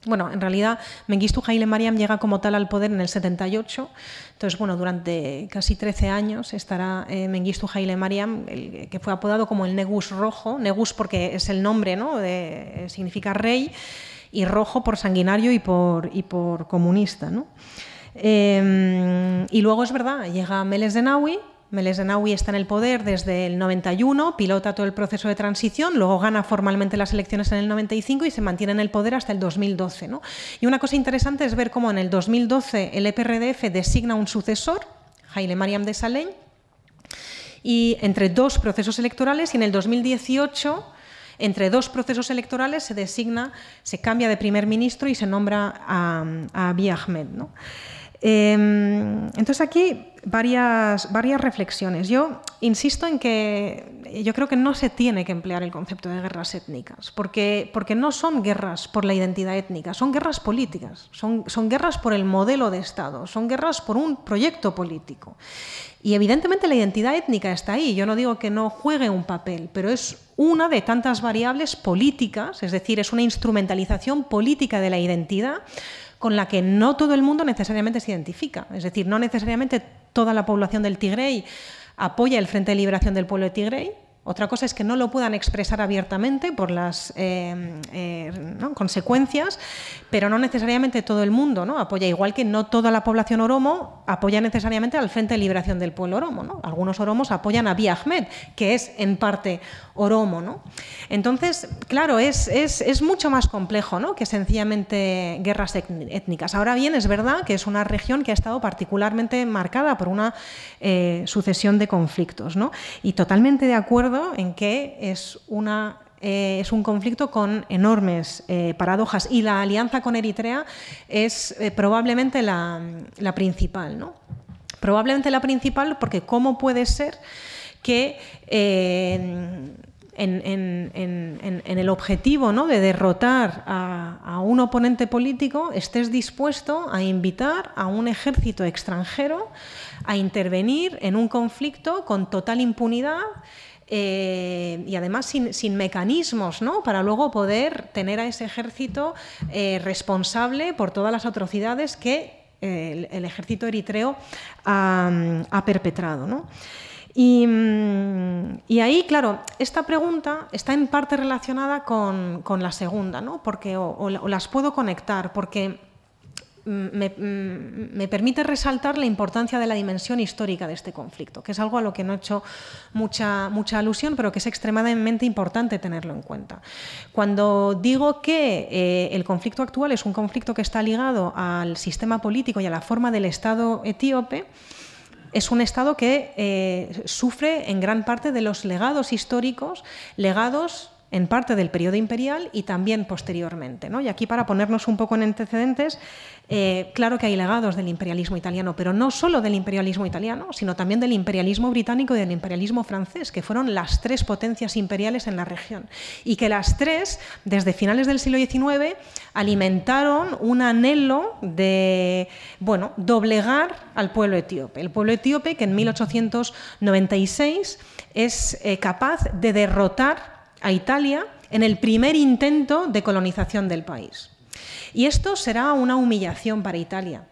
F: Bueno, en realidad Mengistu Haile Mariam llega como tal al poder en el 78, entonces bueno, durante casi 13 años estará Mengistu Haile Mariam, que fue apodado como el Negus Rojo, Negus porque es el nombre, ¿no? Significa rey, y rojo por sanguinario y por comunista, ¿no? Y luego es verdad, llega Meles Zenawi. Meles Zenawi está en el poder desde el 91, pilota todo el proceso de transición, luego gana formalmente las elecciones en el 95 y se mantiene en el poder hasta el 2012, ¿no? Y una cosa interesante es ver cómo en el 2012 el EPRDF designa un sucesor, Haile Mariam Desalegn, y entre dos procesos electorales, y en el 2018, entre dos procesos electorales, se cambia de primer ministro y se nombra a Abiy Ahmed, ¿no? Entonces aquí varias reflexiones. Yo insisto en que yo creo que no se tiene que emplear el concepto de guerras étnicas, porque no son guerras por la identidad étnica, son guerras políticas, son guerras por el modelo de Estado, son guerras por un proyecto político. Y evidentemente la identidad étnica está ahí, yo no digo que no juegue un papel, pero es una de tantas variables políticas, es decir, es una instrumentalización política de la identidad con la que no todo el mundo necesariamente se identifica. Es decir, no necesariamente toda la población del Tigray apoya el Frente de Liberación del Pueblo de Tigray. Otra cosa es que no lo puedan expresar abiertamente por las consecuencias, pero no necesariamente todo el mundo, ¿no? Apoya, igual que no toda la población oromo apoya necesariamente al Frente de Liberación del Pueblo oromo, ¿no? Algunos oromos apoyan a Abiy Ahmed, que es en parte oromo, ¿no? Entonces, claro, es mucho más complejo, ¿no?, que sencillamente guerras étnicas. Ahora bien, es verdad que es una región que ha estado particularmente marcada por una sucesión de conflictos, ¿no? Y totalmente de acuerdo en que es un conflicto con enormes paradojas, y la alianza con Eritrea es probablemente la principal, ¿no? Probablemente la principal, porque ¿cómo puede ser que en el objetivo, ¿no?, de derrotar a un oponente político estés dispuesto a invitar a un ejército extranjero a intervenir en un conflicto con total impunidad? Y además sin mecanismos, ¿no?, para luego poder tener a ese ejército responsable por todas las atrocidades que el ejército eritreo ha perpetrado, ¿no? Y ahí, claro, esta pregunta está en parte relacionada con la segunda, ¿no? Porque, o las puedo conectar, porque me permite resaltar la importancia de la dimensión histórica de este conflicto, que es algo a lo que no he hecho mucha alusión, pero que es extremadamente importante tenerlo en cuenta. Cuando digo que el conflicto actual es un conflicto que está ligado al sistema político y a la forma del Estado etíope, es un Estado que sufre en gran parte de los legados históricos, legados en parte del periodo imperial y también posteriormente, ¿no? Y aquí, para ponernos un poco en antecedentes, claro que hay legados del imperialismo italiano, pero no solo del imperialismo italiano, sino también del imperialismo británico y del imperialismo francés, que fueron las tres potencias imperiales en la región, y que las tres, desde finales del siglo XIX, alimentaron un anhelo de, bueno, doblegar al pueblo etíope. El pueblo etíope, que en 1896 es capaz de derrotar a Italia en el primer intento de colonización del país. Y esto será una humillación para Italia,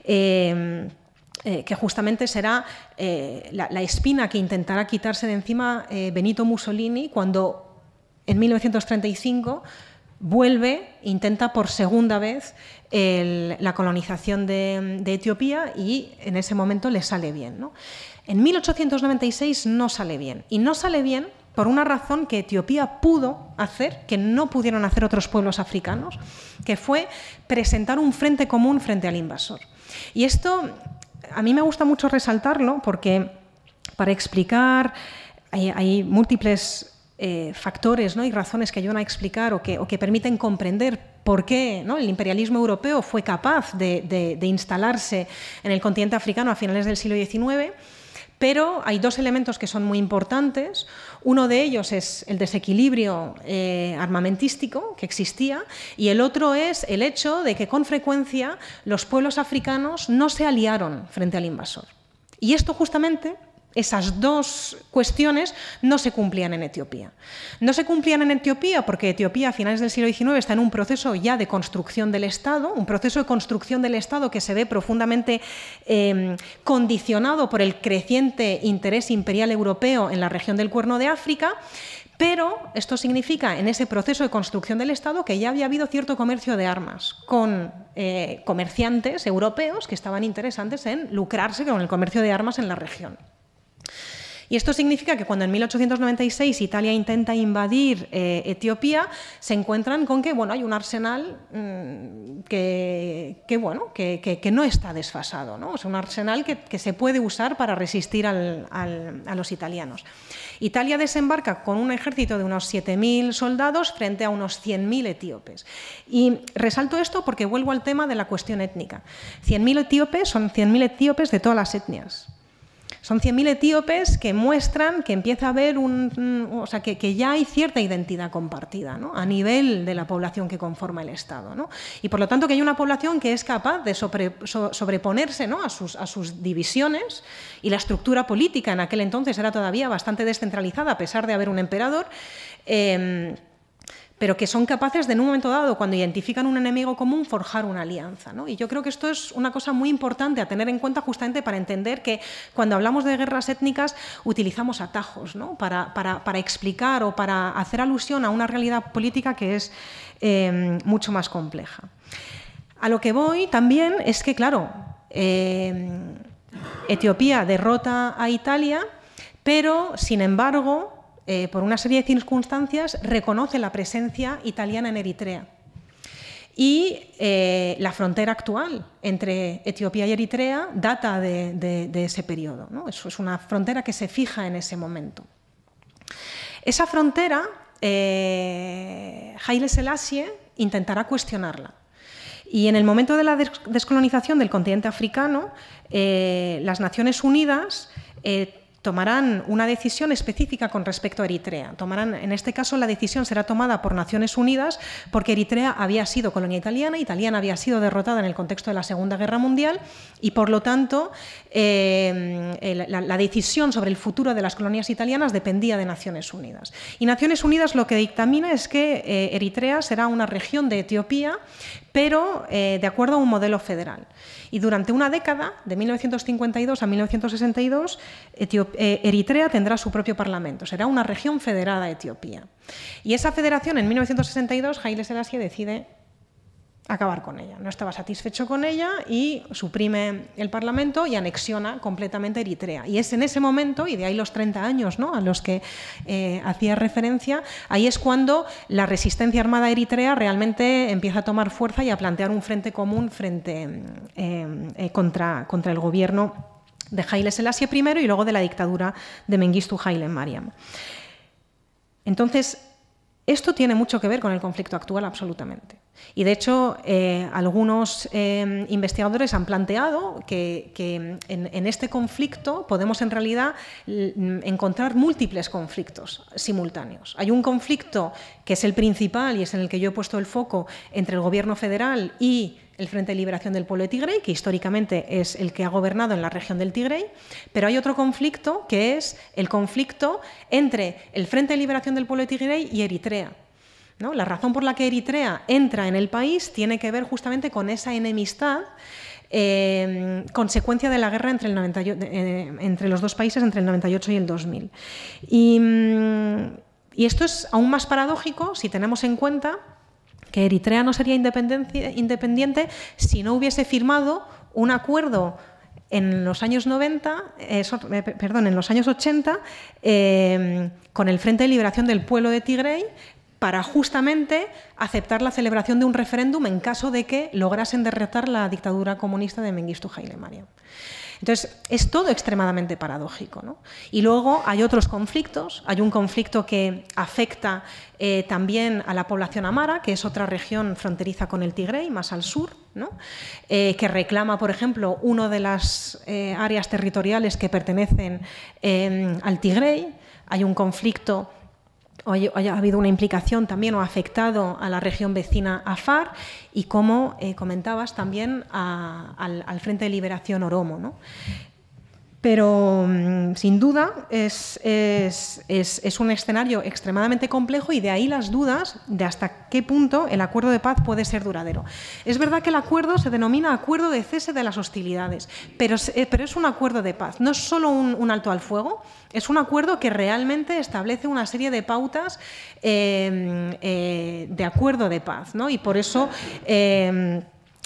F: que justamente será la espina que intentará quitarse de encima Benito Mussolini cuando en 1935 intenta por segunda vez la colonización de Etiopía, y en ese momento le sale bien, ¿no? En 1896 no sale bien, y no sale bien por una razón que Etiopía pudo hacer, que no pudieron hacer otros pueblos africanos, que fue presentar un frente común frente al invasor. Y esto a mí me gusta mucho resaltarlo, porque para explicar hay múltiples factores, ¿no?, y razones que ayudan a explicar o que permiten comprender por qué, ¿no?, el imperialismo europeo fue capaz de instalarse en el continente africano a finales del siglo XIX. Pero hay dos elementos que son muy importantes. Uno de ellos es el desequilibrio armamentístico que existía, y el otro es el hecho de que con frecuencia los pueblos africanos no se aliaron frente al invasor. Y esto justamente, esas dos cuestiones, no se cumplían en Etiopía. No se cumplían en Etiopía porque Etiopía a finales del siglo XIX está en un proceso ya de construcción del Estado, un proceso de construcción del Estado que se ve profundamente condicionado por el creciente interés imperial europeo en la región del Cuerno de África. Pero esto significa, en ese proceso de construcción del Estado, que ya había habido cierto comercio de armas con comerciantes europeos que estaban interesados en lucrarse con el comercio de armas en la región. Y esto significa que cuando en 1896 Italia intenta invadir Etiopía, se encuentran con que hay un arsenal que no está desfasado, ¿no? Es un arsenal que se puede usar para resistir a los italianos. Italia desembarca con un ejército de unos 7.000 soldados frente a unos 100.000 etíopes. Y resalto esto porque vuelvo al tema de la cuestión étnica. 100.000 etíopes son 100.000 etíopes de todas las etnias. Son 100.000 etíopes que muestran que empieza a haber que ya hay cierta identidad compartida, ¿no? A nivel de la población que conforma el Estado, ¿no? Y por lo tanto que hay una población que es capaz de sobreponerse, ¿no? a sus divisiones, y la estructura política en aquel entonces era todavía bastante descentralizada a pesar de haber un emperador, pero que son capaces de, en un momento dado, cuando identifican un enemigo común, forjar una alianza, ¿no? Y yo creo que esto es una cosa muy importante a tener en cuenta justamente para entender que cuando hablamos de guerras étnicas utilizamos atajos, ¿no? para explicar o para hacer alusión a una realidad política que es mucho más compleja. A lo que voy también es que, claro, Etiopía derrota a Italia, pero, sin embargo, por una serie de circunstancias, reconoce la presencia italiana en Eritrea. Y la frontera actual entre Etiopía y Eritrea data de ese periodo, ¿no? Eso es una frontera que se fija en ese momento. Esa frontera, Haile Selassie intentará cuestionarla. Y en el momento de la descolonización del continente africano, las Naciones Unidas tomarán una decisión específica con respecto a Eritrea. En este caso, la decisión será tomada por Naciones Unidas porque Eritrea había sido colonia italiana, había sido derrotada en el contexto de la Segunda Guerra Mundial y, por lo tanto, la decisión sobre el futuro de las colonias italianas dependía de Naciones Unidas. Y Naciones Unidas lo que dictamina es que Eritrea será una región de Etiopía, pero de acuerdo a un modelo federal. Y durante una década, de 1952 a 1962, Eritrea tendrá su propio parlamento. Será una región federada a Etiopía. Y esa federación, en 1962, Haile Selassie decide acabar con ella. No estaba satisfecho con ella y suprime el Parlamento y anexiona completamente Eritrea. Y es en ese momento, y de ahí los 30 años, ¿no?, a los que hacía referencia, ahí es cuando la resistencia armada eritrea realmente empieza a tomar fuerza y a plantear un frente común contra el gobierno de Haile Selassie primero y luego de la dictadura de Mengistu Haile Mariam. Entonces, esto tiene mucho que ver con el conflicto actual, absolutamente. Y, de hecho, algunos investigadores han planteado que en este conflicto podemos, en realidad, encontrar múltiples conflictos simultáneos. Hay un conflicto que es el principal y es en el que yo he puesto el foco entre el Gobierno federal y el Frente de Liberación del Pueblo de Tigray, que históricamente es el que ha gobernado en la región del Tigray, pero hay otro conflicto que es el conflicto entre el Frente de Liberación del Pueblo de Tigray y Eritrea, ¿no? La razón por la que Eritrea entra en el país tiene que ver justamente con esa enemistad consecuencia de la guerra entre los dos países entre el 98 y el 2000. Y esto es aún más paradójico si tenemos en cuenta que Eritrea no sería independiente si no hubiese firmado un acuerdo en los años 80 con el Frente de Liberación del Pueblo de Tigray para justamente aceptar la celebración de un referéndum en caso de que lograsen derrotar la dictadura comunista de Mengistu Haile Mariam. Entonces, es todo extremadamente paradójico, ¿no? Y luego hay otros conflictos. Hay un conflicto que afecta también a la población amara, que es otra región fronteriza con el Tigray, más al sur, ¿no? Que reclama, por ejemplo, una de las áreas territoriales que pertenecen al Tigray. Hay un conflicto, ha habido una implicación también o ha afectado a la región vecina Afar y, como comentabas, también al Frente de Liberación Oromo, ¿no? Pero, sin duda, es un escenario extremadamente complejo y de ahí las dudas de hasta qué punto el acuerdo de paz puede ser duradero. Es verdad que el acuerdo se denomina acuerdo de cese de las hostilidades, pero es un acuerdo de paz, no es solo un alto al fuego, es un acuerdo que realmente establece una serie de pautas de acuerdo de paz, ¿no? Y por eso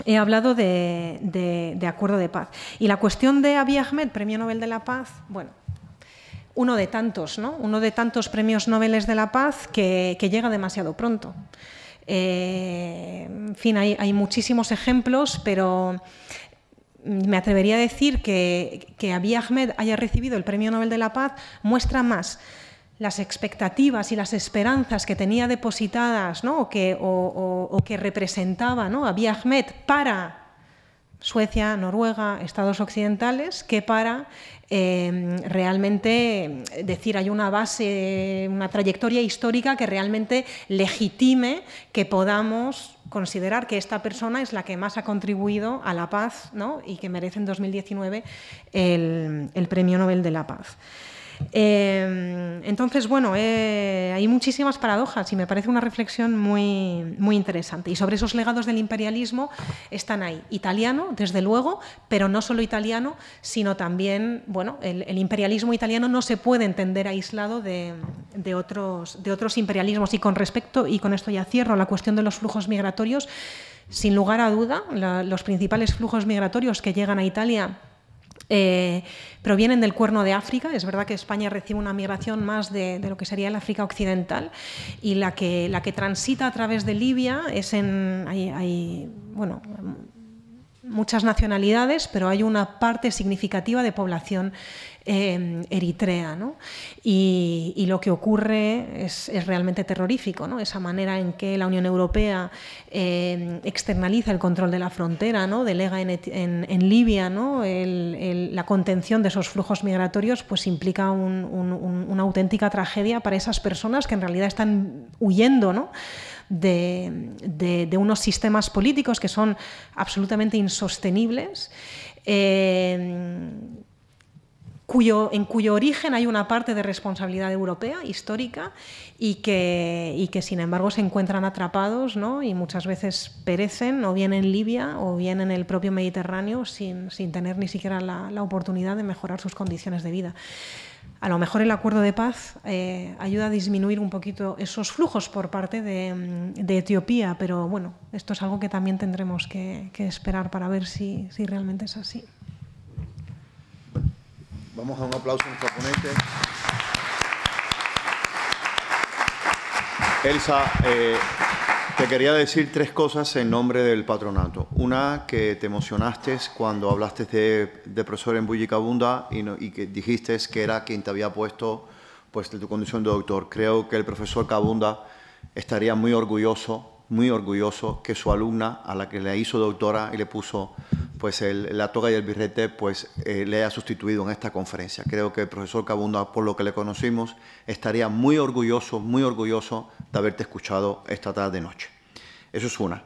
F: he hablado de acuerdo de paz. Y la cuestión de Abiy Ahmed, Premio Nobel de la Paz, bueno, uno de tantos, ¿no? Uno de tantos premios Nobel de la Paz que llega demasiado pronto. En fin, hay muchísimos ejemplos, pero me atrevería a decir que Abiy Ahmed haya recibido el Premio Nobel de la Paz muestra más las expectativas y las esperanzas que tenía depositadas, ¿no? o que representaba, ¿no? Abiy Ahmed para Suecia, Noruega, estados occidentales, que para realmente decir hay una base, una trayectoria histórica que realmente legitime que podamos considerar que esta persona es la que más ha contribuido a la paz, ¿no? Y que merece en 2019 el Premio Nobel de la Paz. Entonces, bueno, hay muchísimas paradojas y me parece una reflexión muy, muy interesante. Y sobre esos legados del imperialismo están ahí. Italiano, desde luego, pero no solo italiano, sino también, bueno, el imperialismo italiano no se puede entender aislado de otros imperialismos. Y con respecto, y con esto ya cierro, la cuestión de los flujos migratorios, sin lugar a duda, los principales flujos migratorios que llegan a Italia provienen del Cuerno de África. Es verdad que España recibe una migración más de lo que sería el África occidental, y la que transita a través de Libia hay bueno, muchas nacionalidades, pero hay una parte significativa de población eritrea, ¿no? Y lo que ocurre es realmente terrorífico, ¿no? Esa manera en que la Unión Europea externaliza el control de la frontera, ¿no? Delega en Libia, ¿no? La contención de esos flujos migratorios, pues implica una auténtica tragedia para esas personas que en realidad están huyendo, ¿no? de unos sistemas políticos que son absolutamente insostenibles, en cuyo origen hay una parte de responsabilidad europea, histórica, y que sin embargo se encuentran atrapados, ¿no? Y muchas veces perecen, o bien en Libia o bien en el propio Mediterráneo, sin tener ni siquiera la oportunidad de mejorar sus condiciones de vida. A lo mejor el acuerdo de paz ayuda a disminuir un poquito esos flujos por parte de Etiopía, pero bueno, esto es algo que también tendremos que esperar para ver si realmente es así.
A: Vamos a un aplauso a nuestro ponente. Elsa, te quería decir tres cosas en nombre del patronato. Una, que te emocionaste cuando hablaste de profesor Mbuyi Kabunda y que dijiste que era quien te había puesto pues, de tu condición de doctor. Creo que el profesor Kabunda estaría muy orgulloso que su alumna, a la que le hizo doctora y le puso pues la toga y el birrete, pues le haya sustituido en esta conferencia. Creo que el profesor Kabunda, por lo que le conocimos, estaría muy orgulloso de haberte escuchado esta tarde-noche. Eso es una.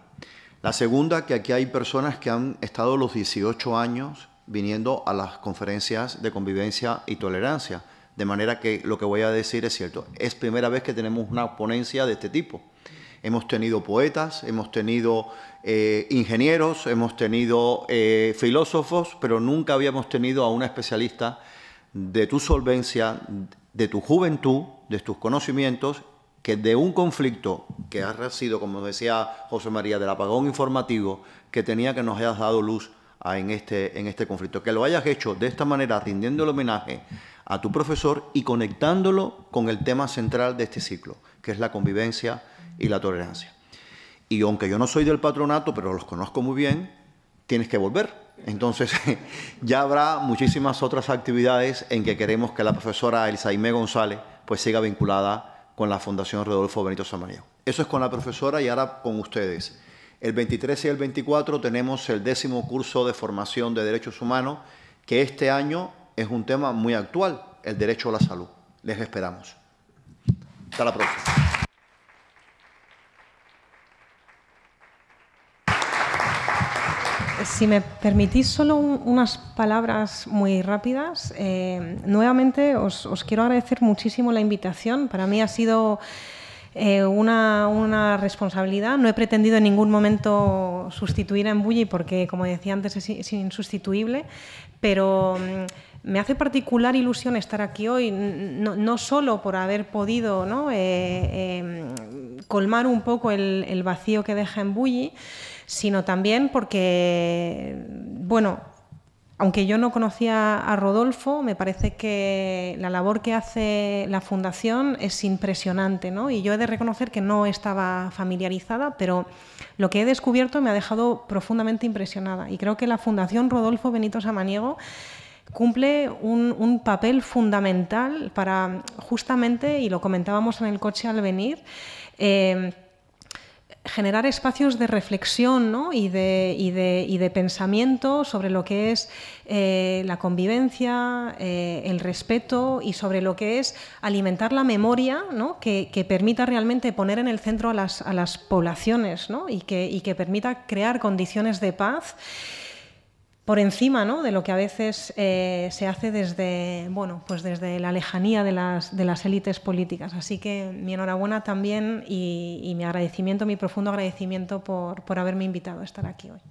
A: La segunda, que aquí hay personas que han estado los 18 años viniendo a las conferencias de convivencia y tolerancia, de manera que lo que voy a decir es cierto. Es primera vez que tenemos una ponencia de este tipo. Hemos tenido poetas, hemos tenido ingenieros, hemos tenido filósofos, pero nunca habíamos tenido a una especialista de tu solvencia, de tu juventud, de tus conocimientos, que de un conflicto que ha sido, como decía José María, del apagón informativo, que tenía que nos hayas dado luz en este conflicto. Que lo hayas hecho de esta manera, rindiendo el homenaje a tu profesor y conectándolo con el tema central de este ciclo, que es la convivencia y la tolerancia. Y aunque yo no soy del patronato, pero los conozco muy bien, tienes que volver. Entonces, ya habrá muchísimas otras actividades en que queremos que la profesora Elsaime González pues siga vinculada con la Fundación Rodolfo Benito Samaniego. Eso es con la profesora y ahora con ustedes. El 23 y el 24 tenemos el 10º curso de formación de Derechos Humanos, que este año es un tema muy actual, el derecho a la salud. Les esperamos. Hasta la próxima.
F: Si me permitís solo unas palabras muy rápidas, nuevamente os quiero agradecer muchísimo la invitación. Para mí ha sido una responsabilidad. No he pretendido en ningún momento sustituir a Mbuyi porque, como decía antes, es insustituible, pero me hace particular ilusión estar aquí hoy, no solo por haber podido, ¿no? Colmar un poco el vacío que deja Mbuyi, sino también porque, bueno, aunque yo no conocía a Rodolfo, me parece que la labor que hace la Fundación es impresionante, ¿no? Y yo he de reconocer que no estaba familiarizada, pero lo que he descubierto me ha dejado profundamente impresionada. Y creo que la Fundación Rodolfo Benito Samaniego cumple un papel fundamental para justamente, y lo comentábamos en el coche al venir, generar espacios de reflexión, ¿no? y de pensamiento sobre lo que es la convivencia, el respeto y sobre lo que es alimentar la memoria, ¿no? que permita realmente poner en el centro a las poblaciones, ¿no? y que permita crear condiciones de paz por encima, ¿no? de lo que a veces se hace desde, bueno, pues desde la lejanía de las élites políticas. Así que mi enhorabuena también y mi agradecimiento, mi profundo agradecimiento por haberme invitado a estar aquí hoy.